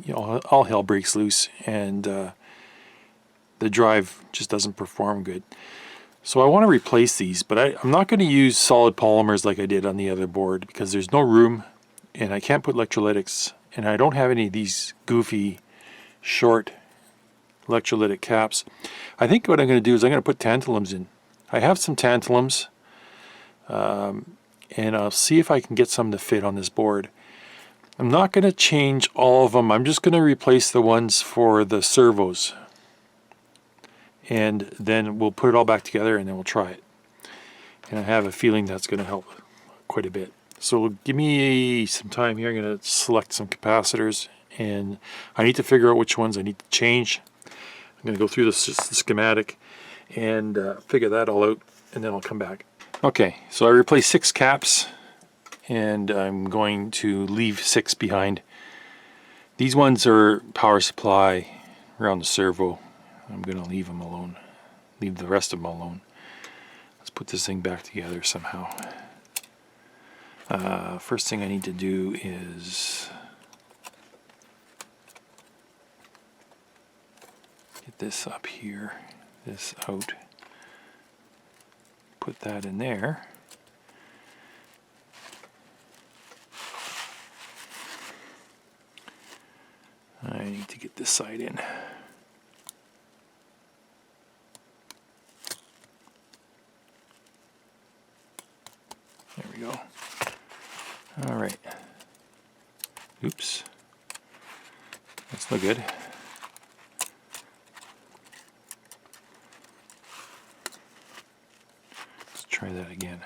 Speaker 1: you know, all hell breaks loose, and the drive just doesn't perform good. So I want to replace these, but I'm not going to use solid polymers like I did on the other board, because there's no room, and I can't put electrolytics, and I don't have any of these goofy short electrolytic caps. I think what I'm going to do is I'm going to put tantalums in. I have some tantalums, and I'll see if I can get some to fit on this board. I'm not going to change all of them. I'm just going to replace the ones for the servos, and then we'll put it all back together and then we'll try it. And I have a feeling that's going to help quite a bit. So give me some time here. I'm going to select some capacitors, and I need to figure out which ones I need to change. I'm going to go through the schematic and figure that all out, and then I'll come back. Okay, so I replaced 6 caps, and I'm going to leave 6 behind. These ones are power supply around the servo. I'm going to leave them alone. leave the rest of them alone. Let's put this thing back together somehow. First thing I need to do is get this up here, this out, put that in there. I need to get this side in. There we go. All right. Oops. That's no good. Let's try that again.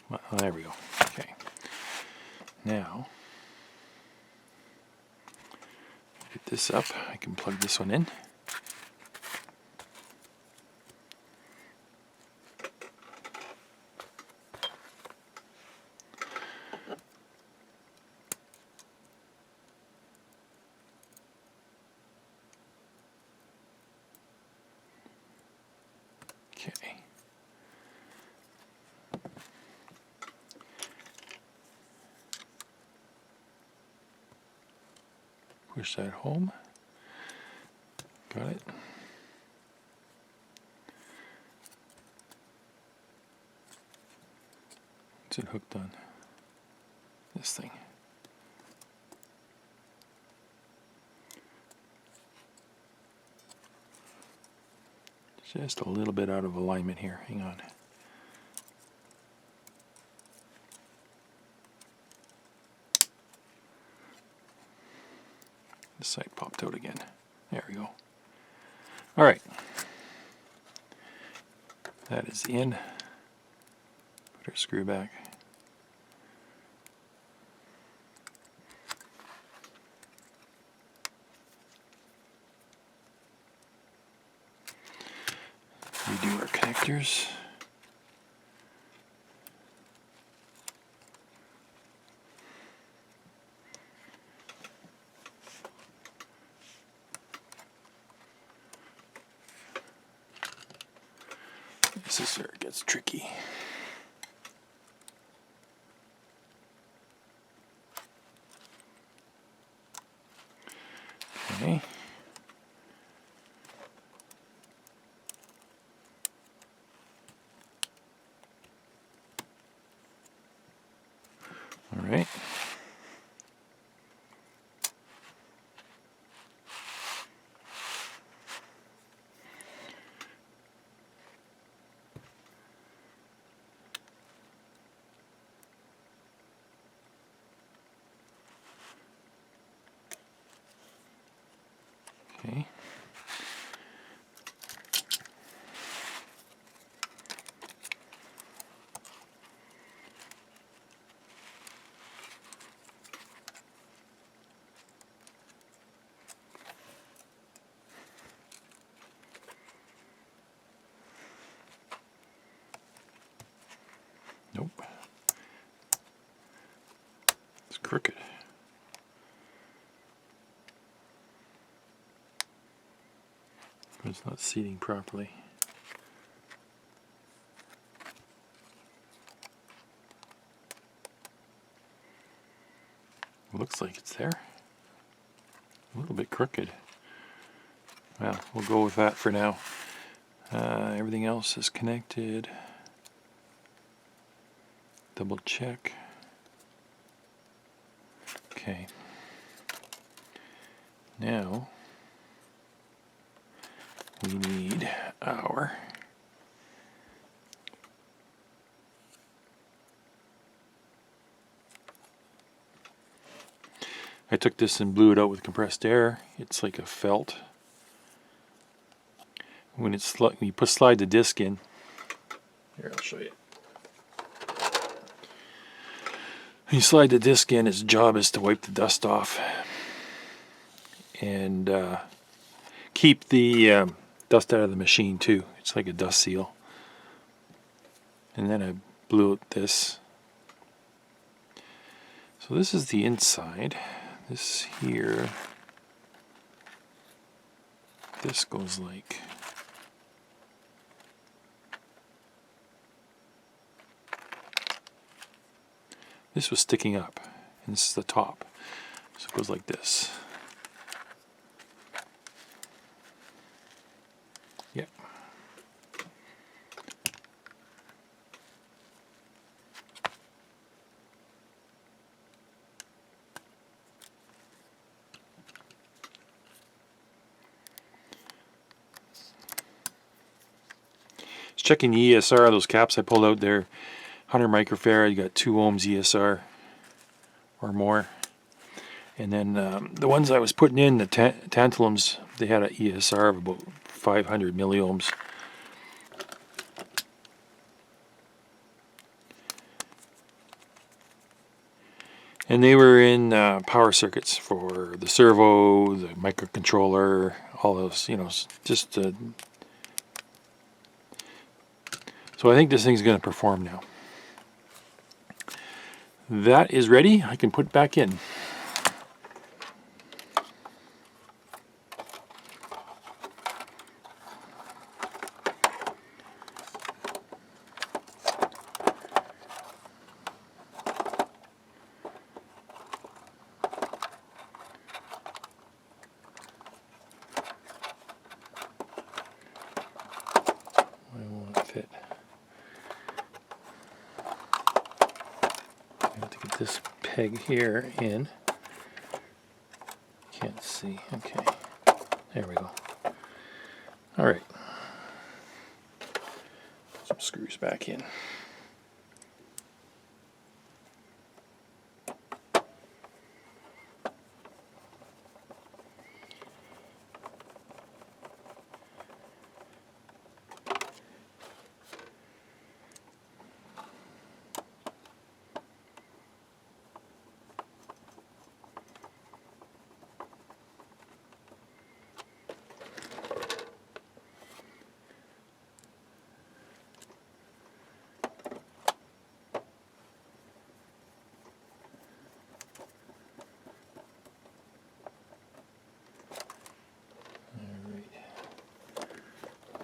Speaker 1: Well, there we go. Okay. Now, get this up. I can plug this one in. Okay. Push that home. Got it. What's it hooked on? This thing. Just a little bit out of alignment here. Hang on. This side popped out again. There we go. All right. That is in. Put our screw back. Redo our connectors. This is where it gets tricky. Okay. All right. Okay. Nope. It's crooked. It's not seating properly. Looks like it's there. A little bit crooked. Well, we'll go with that for now. Everything else is connected. Double check. Okay. Now we need our I took this and blew it out with compressed air. It's like a felt. When it's when you slide the disc in. Here, I'll show you. When you slide the disc in, its job is to wipe the dust off. And keep the dust out of the machine too. It's like a dust seal. And then I blew out this. So this is the inside. This here, this goes like this was sticking up, and this is the top. So it goes like this. Yep. Just checking the ESR, those caps I pulled out there, 100 microfarad, you got 2 ohms ESR or more. And then the ones I was putting in, the tantalums, they had an ESR of about 500 milliohms. And they were in power circuits for the servo, the microcontroller, all those, you know, just so I think this thing's going to perform now. That is ready. I can put it back in. Why won't it fit? I have to get this peg here in. Can't see. Okay. There we go. All right. Put some screws back in.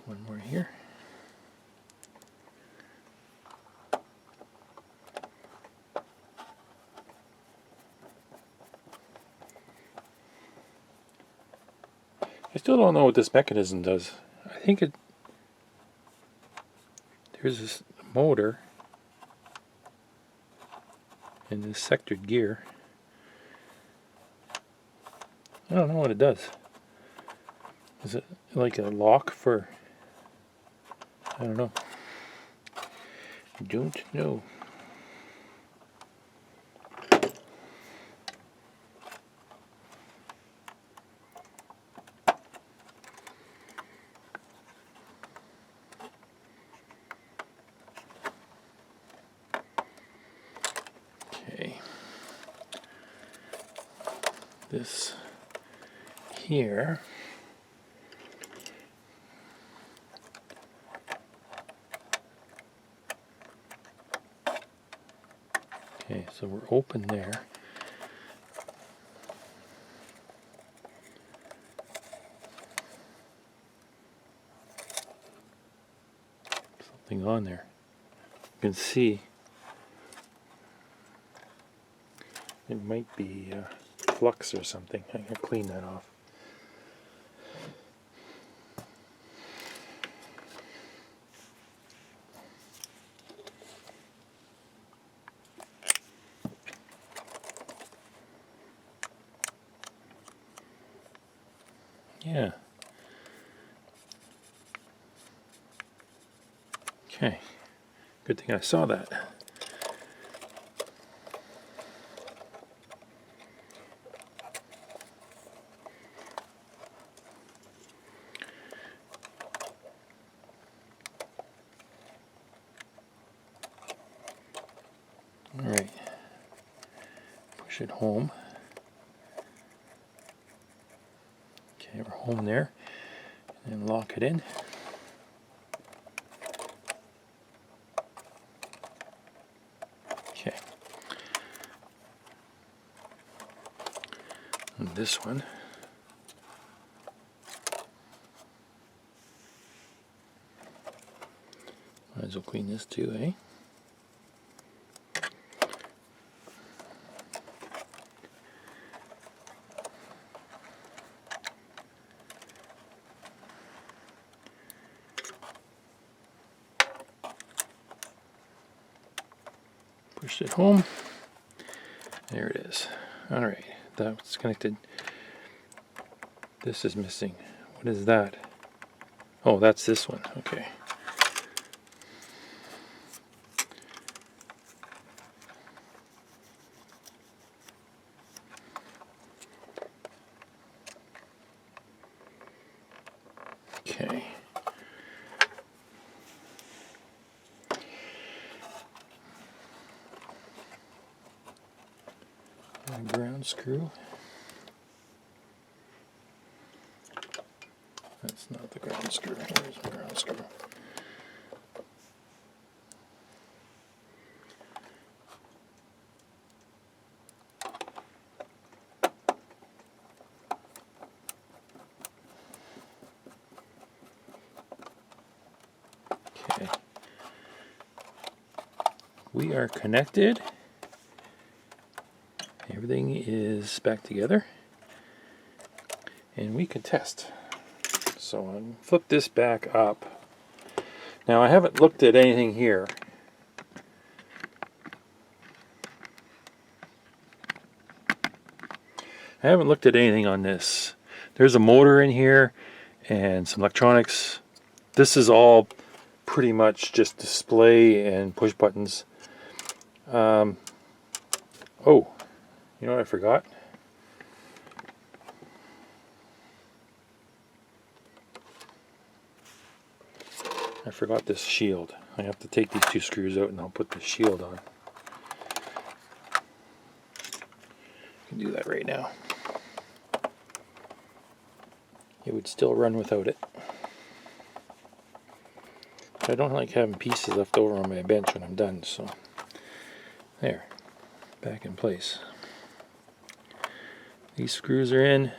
Speaker 1: One more here. I still don't know what this mechanism does. I think there's this motor and this sectored gear. I don't know what it does. Is it like a lock for... I don't know. Don't know. Okay. This here. Okay, so we're open there. Something on there. You can see it might be flux or something. I can clean that off. Yeah. Okay. Good thing I saw that. All right. Push it home. Okay, we're home there. and lock it in. Okay. And this one. Might as well clean this too, eh? Push it home. There it is. Alright, that's connected. This is missing. What is that? Oh, that's this one. Okay. Okay. Ground screw. That's not the ground screw. Here's the ground screw. Okay. We are connected. Everything is back together. And we can test. So I'll flip this back up. Now I haven't looked at anything here. I haven't looked at anything on this. There's a motor in here and some electronics. This is all pretty much just display and push buttons. Oh, you know what I forgot? I forgot this shield. I have to take these two screws out and I'll put the shield on. I can do that right now. It would still run without it. I don't like having pieces left over on my bench when I'm done, so there, back in place. These screws are in,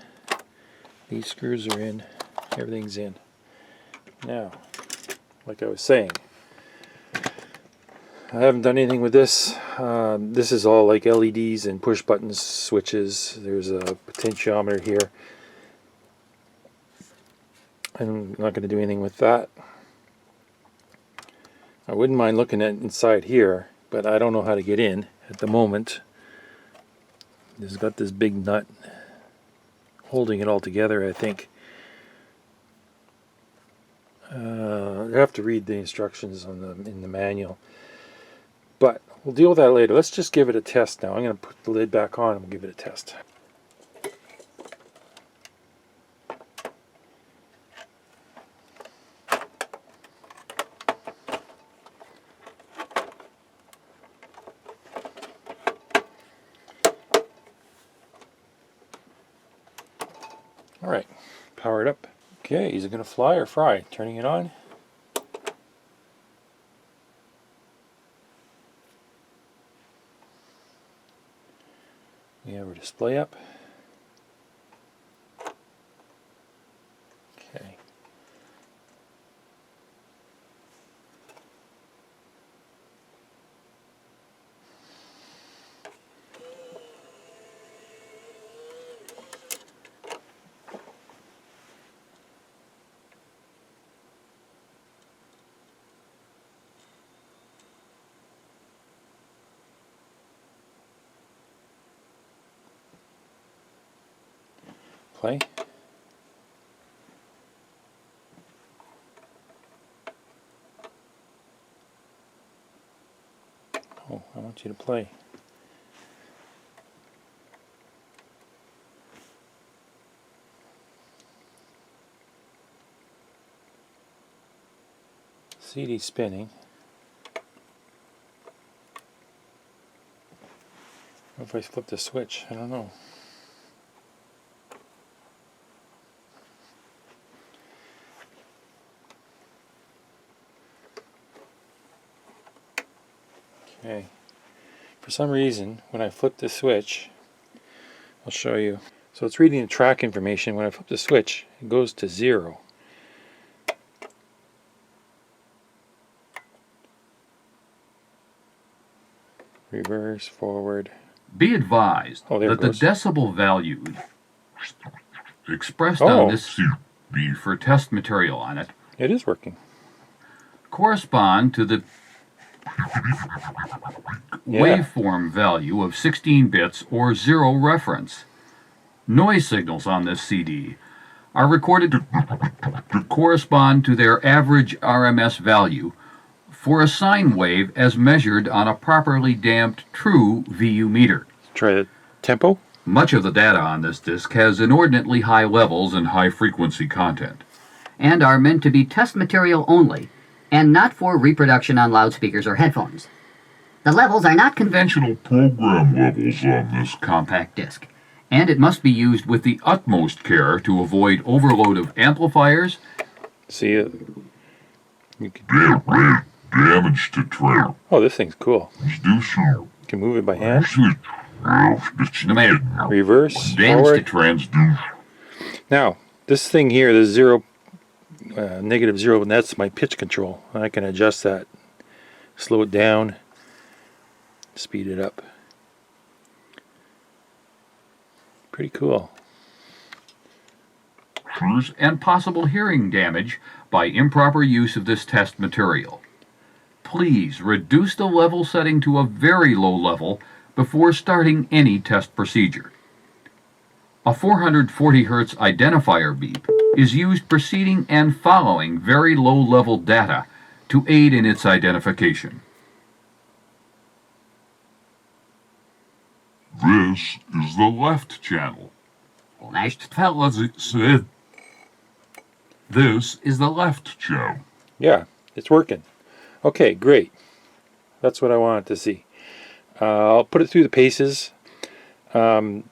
Speaker 1: these screws are in, everything's in. Now, like I was saying, I haven't done anything with this. This is all like LEDs and push buttons, switches. There's a potentiometer here. I'm not going to do anything with that. I wouldn't mind looking at inside here, but I don't know how to get in at the moment. It's got this big nut holding it all together, I think. I have to read the instructions on in the manual. But we'll deal with that later. Let's just give it a test now. I'm going to put the lid back on and we'll give it a test. Alright, power it up. Okay, is it going to fly or fry? Turning it on. We have our display up. Okay. Play. Oh, I want you to play. CD spinning. What if I flip the switch? I don't know. Okay. For some reason, when I flip the switch, I'll show you. So it's reading the track information. When I flip the switch, it goes to 0. Reverse, forward.
Speaker 2: Be advised
Speaker 1: Oh, there it
Speaker 2: that the
Speaker 1: goes.
Speaker 2: decibel values expressed
Speaker 1: Oh.
Speaker 2: on this CD for test material on it
Speaker 1: It is working.
Speaker 2: correspond to the waveform value of 16 bits or 0 reference. Noise signals on this CD are recorded to correspond to their average RMS value for a sine wave as measured on a properly damped true VU meter.
Speaker 1: Try the tempo.
Speaker 2: Much of the data on this disc has inordinately high levels and high frequency content,
Speaker 3: and are meant to be test material only, and not for reproduction on loudspeakers or headphones. The levels are not conventional
Speaker 4: Program levels on this
Speaker 2: compact disc, and it must be used with the utmost care to avoid overload of amplifiers.
Speaker 1: See it? You can,
Speaker 4: damage to track.
Speaker 1: oh, this thing's cool.
Speaker 4: Do so.
Speaker 1: You can move it by hand.
Speaker 2: Dance
Speaker 1: Reverse,
Speaker 2: to
Speaker 1: forward.
Speaker 4: Transduce.
Speaker 1: Now, this thing here, the 0, negative 0, and that's my pitch control. I can adjust that. Slow it down. Speed it up. Pretty cool.
Speaker 2: and possible hearing damage by improper use of this test material. Please reduce the level setting to a very low level before starting any test procedure. A 440 Hz identifier beep is used preceding and following very low-level data to aid in its identification.
Speaker 4: This is the left channel. This is the left channel.
Speaker 1: Yeah, it's working. Okay, great. That's what I wanted to see. I'll put it through the paces. In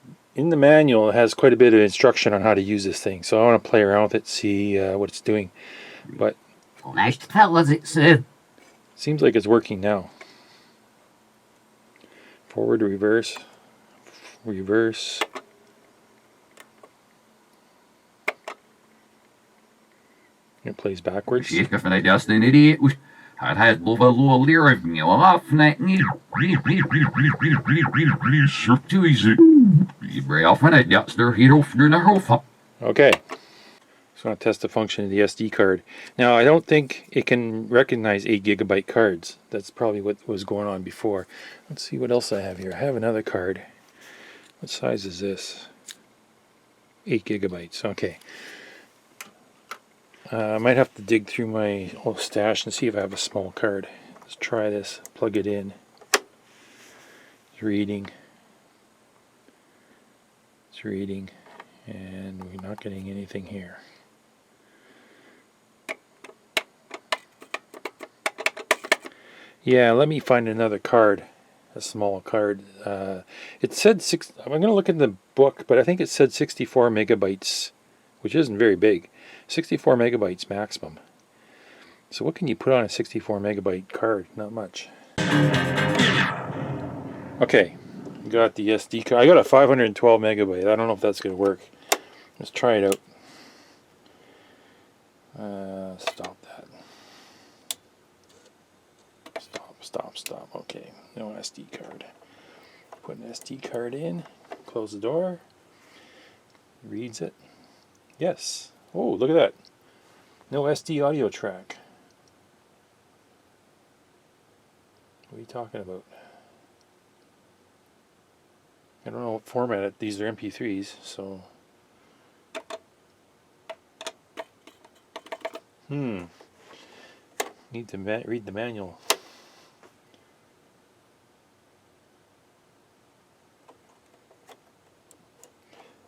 Speaker 1: the manual, it has quite a bit of instruction on how to use this thing, so I want to play around with it, see what it's doing. But seems like it's working now. Forward, reverse, reverse. It plays backwards. Okay. So I want to test the function of the SD card. Now I don't think it can recognize 8 GB cards. That's probably what was going on before. Let's see what else I have here. I have another card. What size is this? 8 GB. Okay. I might have to dig through my whole stash and see if I have a small card. Let's try this. Plug it in. It's reading. It's reading. And we're not getting anything here. Yeah, let me find another card. A small card. It said I'm going to look in the book, but I think it said 64 megabytes, which isn't very big. 64 megabytes maximum. So what can you put on a 64 megabyte card? Not much. Okay, got the SD card. I got a 512 megabyte. I don't know if that's going to work. Let's try it out. Stop that. Stop. Okay, no SD card. Put an SD card in. Close the door. Reads it. Yes. Oh, look at that. No SD audio track. What are you talking about? I don't know what format these are. MP3s, so. Need to read the manual.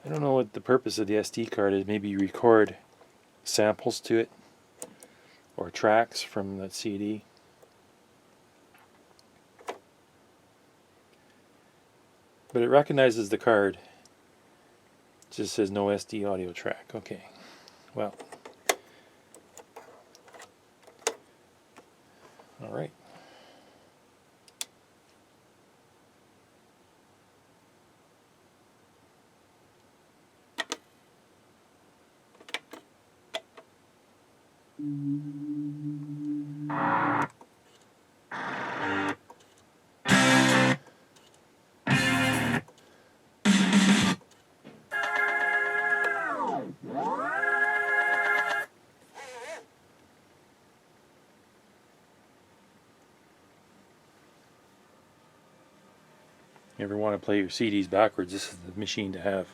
Speaker 1: I don't know what the purpose of the SD card is. Maybe you record samples to it or tracks from the CD. But it recognizes the card. It just says no SD audio track. Okay. Well. Alright. You ever want to play your CDs backwards, this is the machine to have.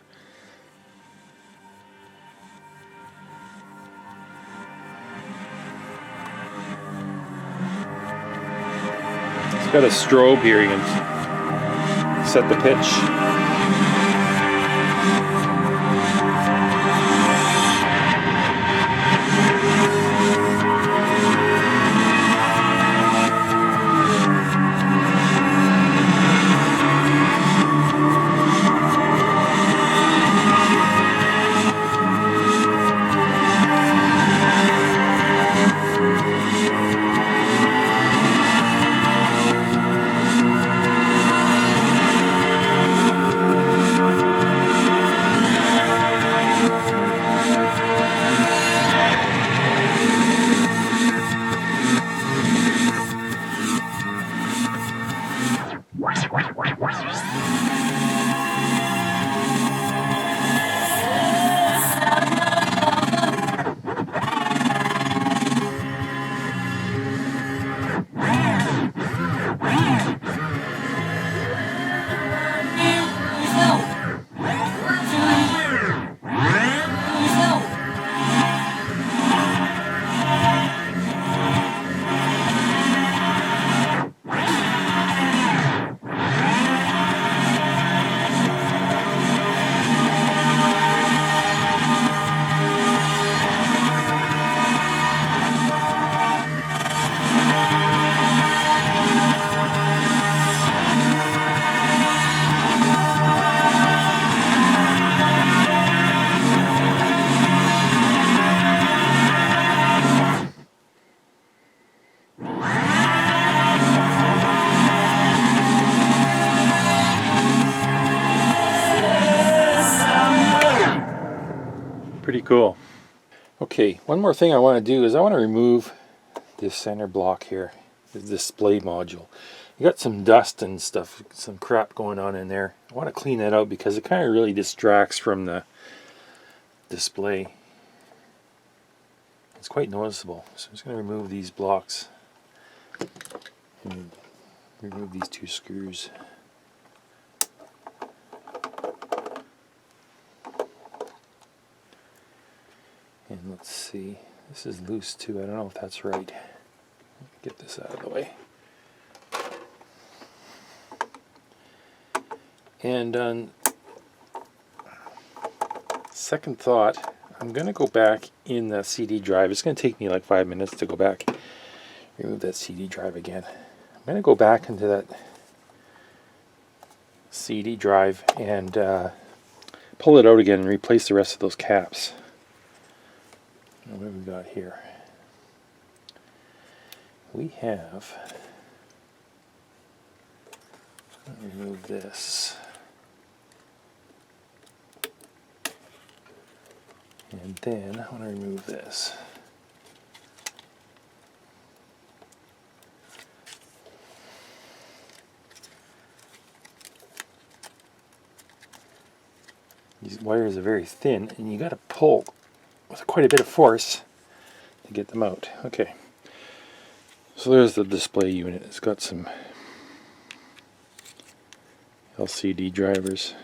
Speaker 1: It's got a strobe here, you can set the pitch. Pretty cool. Okay, one more thing I want to do is I want to remove this center block here, the display module. You got some dust and stuff, some crap going on in there. I want to clean that out because it kind of really distracts from the display. It's quite noticeable. So I'm just going to remove these blocks and remove these two screws. And let's see, this is loose too. I don't know if that's right. Get this out of the way. And on second thought, I'm going to go back in the CD drive. It's going to take me like 5 minutes to go back, remove that CD drive again. I'm going to go back into that CD drive and pull it out again and replace the rest of those caps. What have we got here? We have, remove this, and then I want to remove this. These wires are very thin, and you got to pull with quite a bit of force to get them out. Okay, so there's the display unit. It's got some LCD drivers.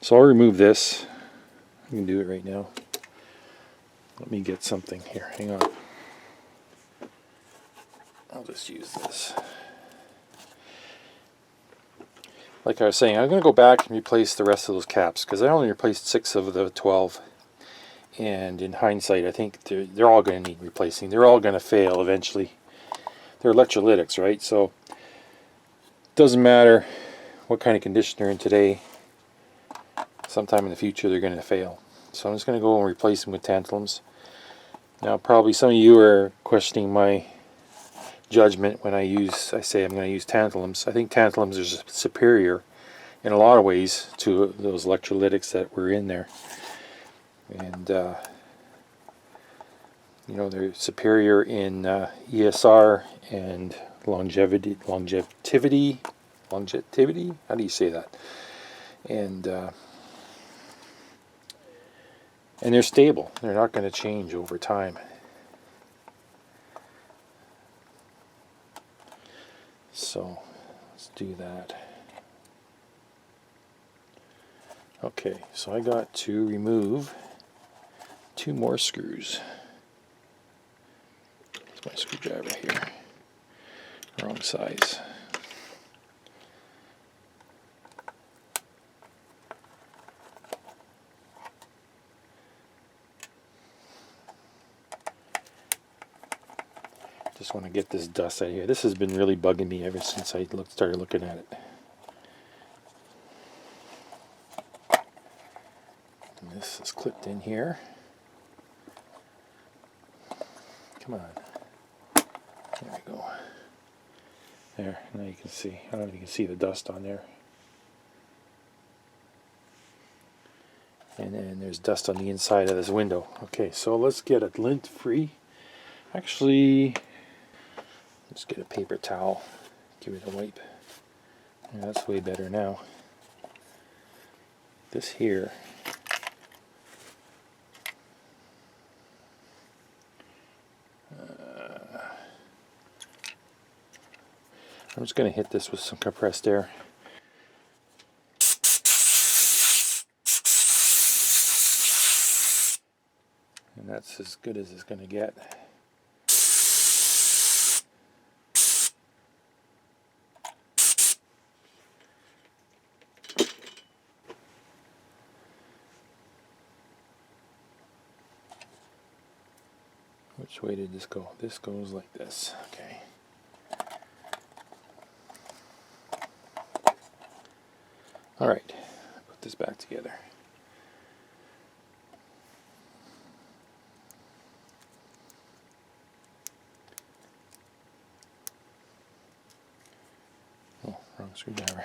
Speaker 1: So I'll remove this. I can do it right now. Let me get something here. Hang on. I'll just use this. Like I was saying, I'm going to go back and replace the rest of those caps because I only replaced 6 of the 12. And in hindsight, I think they're all going to need replacing. They're all going to fail eventually. They're electrolytics, right? So it doesn't matter what kind of condition they're in today. Sometime in the future, they're going to fail. So I'm just going to go and replace them with tantalums. Now, probably some of you are questioning my judgment when I say I'm going to use tantalums. I think tantalums are superior in a lot of ways to those electrolytics that were in there. And You know, they're superior in ESR and longevity. How do you say that? And they're stable. They're not going to change over time. So let's do that. Okay, so I got to remove 2 more screws. That's my screwdriver here. Wrong size. Just want to get this dust out of here. This has been really bugging me ever since I started looking at it. And this is clipped in here. Come on. There we go. There, now you can see. I don't know if you can see the dust on there. And then there's dust on the inside of this window. Okay, so let's get it lint free. Actually, let's get a paper towel. Give it a wipe. Yeah, that's way better now. This here. I'm just going to hit this with some compressed air. And that's as good as it's going to get. Which way did this go? This goes like this. Okay. Alright, put this back together. Oh, wrong screwdriver.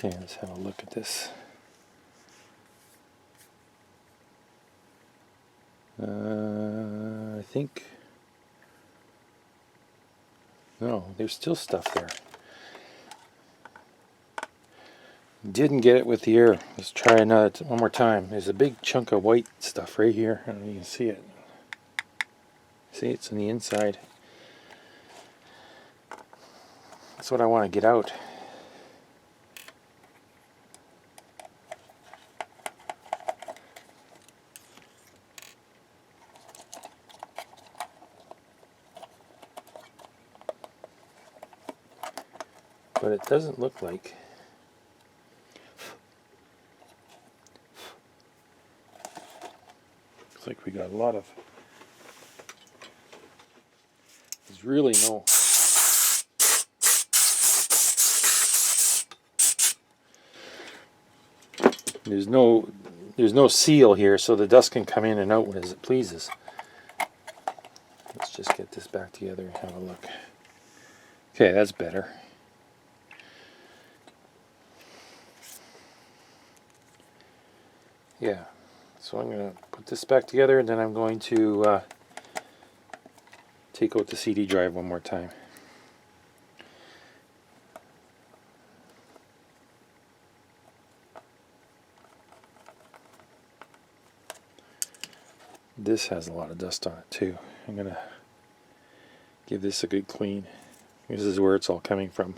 Speaker 1: Okay, let's have a look at this. I think... No, there's still stuff there. Didn't get it with the air. Let's try another one more time. There's a big chunk of white stuff right here. I don't know if you can see it. See, it's on the inside. That's what I want to get out. But it doesn't look like. Looks like we got a lot of. There's really no. There's no seal here, so the dust can come in and out as it pleases. Let's just get this back together and have a look. Okay, that's better. Yeah, so I'm going to put this back together and then I'm going to take out the CD drive one more time. This has a lot of dust on it too. I'm going to give this a good clean. This is where it's all coming from.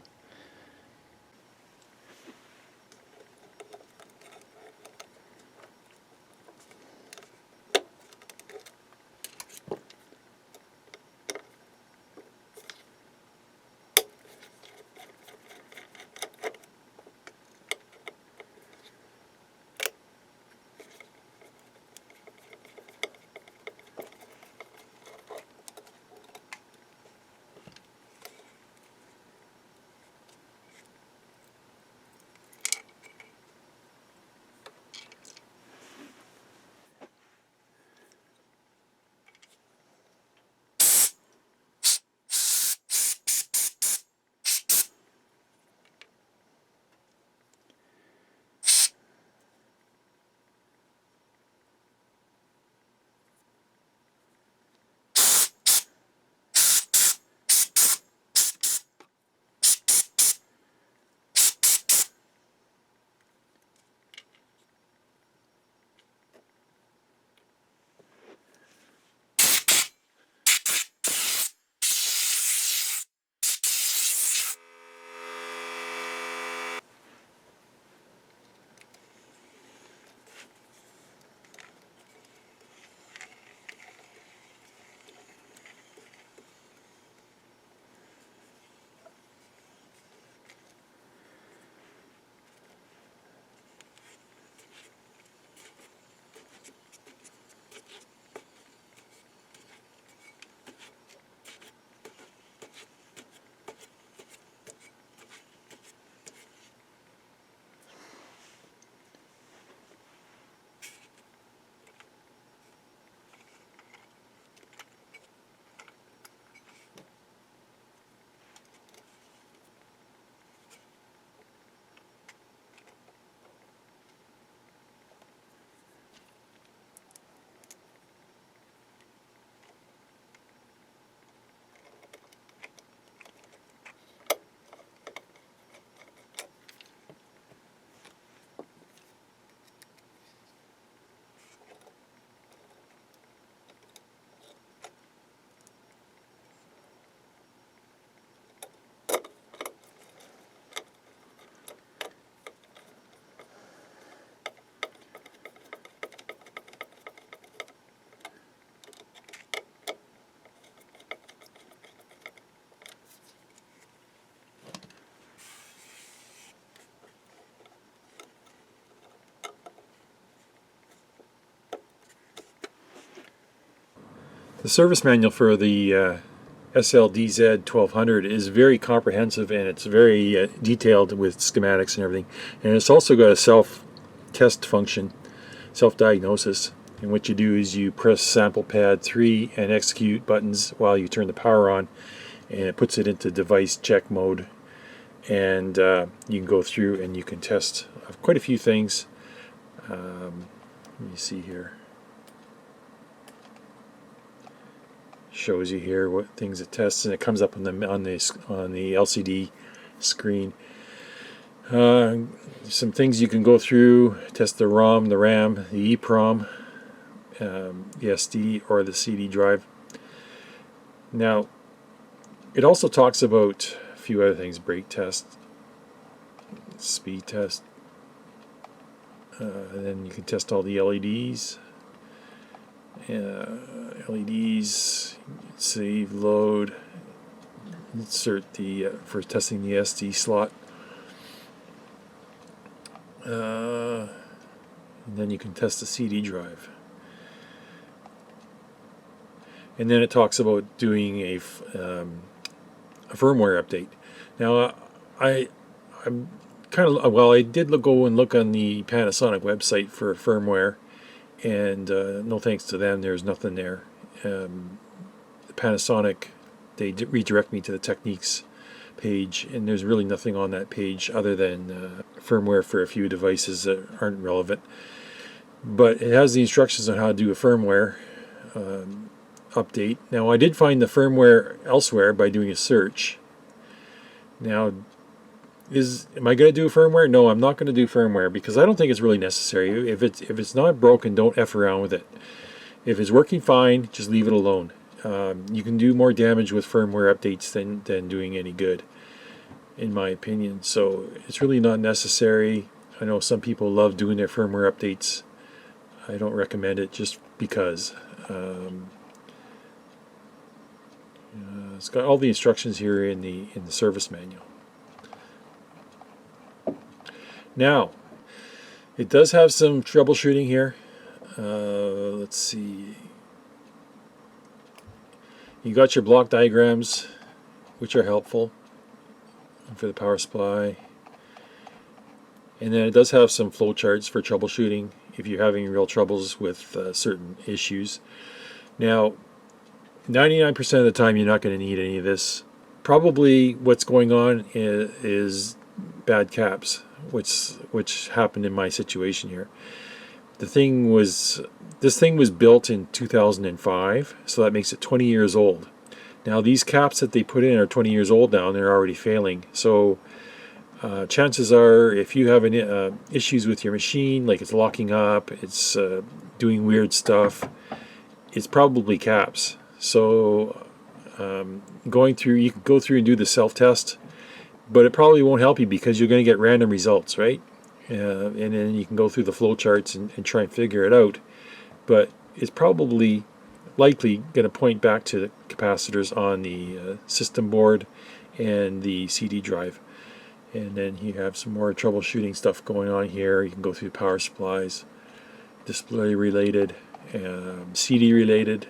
Speaker 1: The service manual for the SL-DZ1200 is very comprehensive, and it's very detailed with schematics and everything. And it's also got a self-test function, self-diagnosis. And what you do is you press sample pad 3 and execute buttons while you turn the power on, and it puts it into device check mode. And you can go through and you can test quite a few things. Let me see here. Shows you here what things it tests, and it comes up on the LCD screen. Some things you can go through: test the ROM, the RAM, the EEPROM, the SD or the CD drive. Now, it also talks about a few other things: brake test, speed test, and then you can test all the LEDs. LEDs, save, load, insert the for testing the SD slot, and then you can test the CD drive. And then it talks about doing a firmware update. Now, I'm kind of, well, I did go and look on the Panasonic website for firmware. And no thanks to them, there's nothing there. Panasonic, they redirect me to the Technics page, and there's really nothing on that page other than firmware for a few devices that aren't relevant. But it has the instructions on how to do a firmware update. Now, I did find the firmware elsewhere by doing a search. Now, am I going to do firmware? No, I'm not going to do firmware because I don't think it's really necessary. If it's not broken, don't F around with it. If it's working fine, just leave it alone. You can do more damage with firmware updates than doing any good, in my opinion. So it's really not necessary. I know some people love doing their firmware updates. I don't recommend it just because. It's got all the instructions here in the service manual. Now, it does have some troubleshooting here. Let's see. You got your block diagrams, which are helpful for the power supply. And then it does have some flow charts for troubleshooting if you're having real troubles with certain issues. Now, 99% of the time you're not going to need any of this. Probably what's going on is bad caps, which happened in my situation here. This thing was built in 2005, so that makes it 20 years old. Now these caps that they put in are 20 years old now, and they're already failing. So chances are, if you have issues with your machine, like it's locking up, it's doing weird stuff, it's probably caps. So you can go through and do the self-test, but it probably won't help you because you're going to get random results, right? And then you can go through the flow charts and try and figure it out. But it's probably likely going to point back to the capacitors on the system board and the CD drive. And then you have some more troubleshooting stuff going on here. You can go through power supplies, display related, CD related,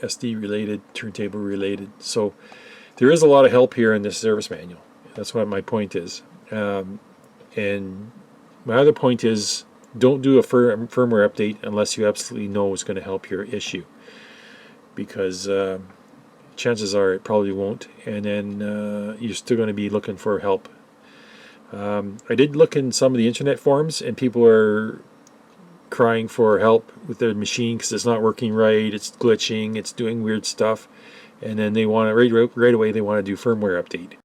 Speaker 1: SD related, turntable related. So there is a lot of help here in this service manual. That's what my point is. And my other point is, don't do a firmware update unless you absolutely know it's going to help your issue, because chances are it probably won't, and then you're still going to be looking for help. I did look in some of the internet forums, and people are crying for help with their machine because it's not working right, it's glitching, it's doing weird stuff, and then they want to right away they want to do firmware update.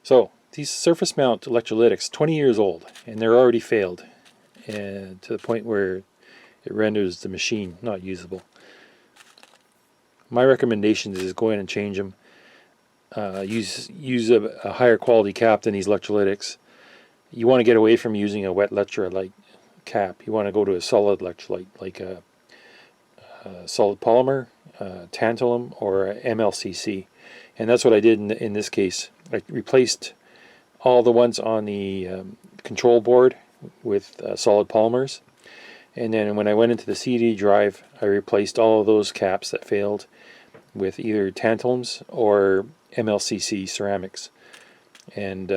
Speaker 1: So these surface mount electrolytics, 20 years old, and they're already failed, and to the point where it renders the machine not usable. My recommendation is go in and change them. Use a higher quality cap than these electrolytics. You want to get away from using a wet electrolyte cap. You want to go to a solid electrolyte, like a solid polymer, tantalum, or MLCC. And that's what I did in this case. I replaced all the ones on the control board with solid polymers, and then when I went into the CD drive, I replaced all of those caps that failed with either tantalums or MLCC ceramics, and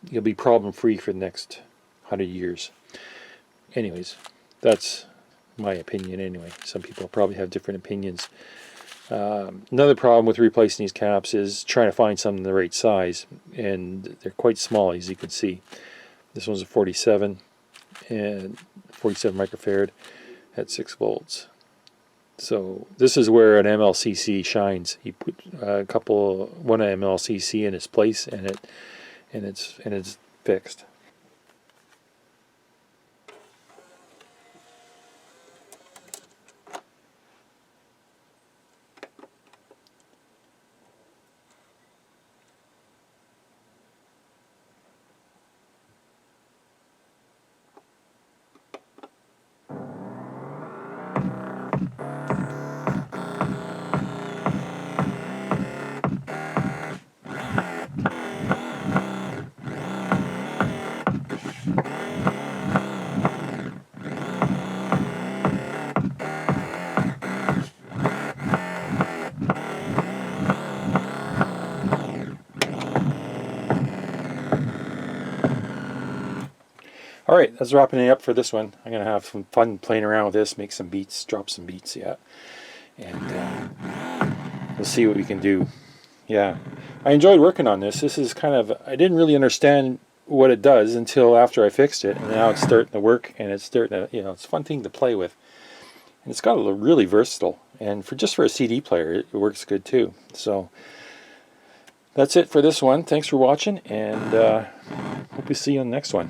Speaker 1: you'll be problem free for the next 100 years. Anyways, that's my opinion anyway. Some people probably have different opinions. Another problem with replacing these caps is trying to find some in the right size, and they're quite small, as you can see. This one's a 47 and 47 microfarad at 6 volts. So this is where an MLCC shines. You put one MLCC in its place, and it's fixed. Alright, that's wrapping it up for this one. I'm going to have some fun playing around with this, make some beats, drop some beats, yeah. And we'll see what we can do. Yeah, I enjoyed working on this. This is kind of, I didn't really understand what it does until after I fixed it. And now it's starting to work, and it's starting to, it's a fun thing to play with. And it's got a really versatile. And just for a CD player, it works good too. So that's it for this one. Thanks for watching, and hope we see you on the next one.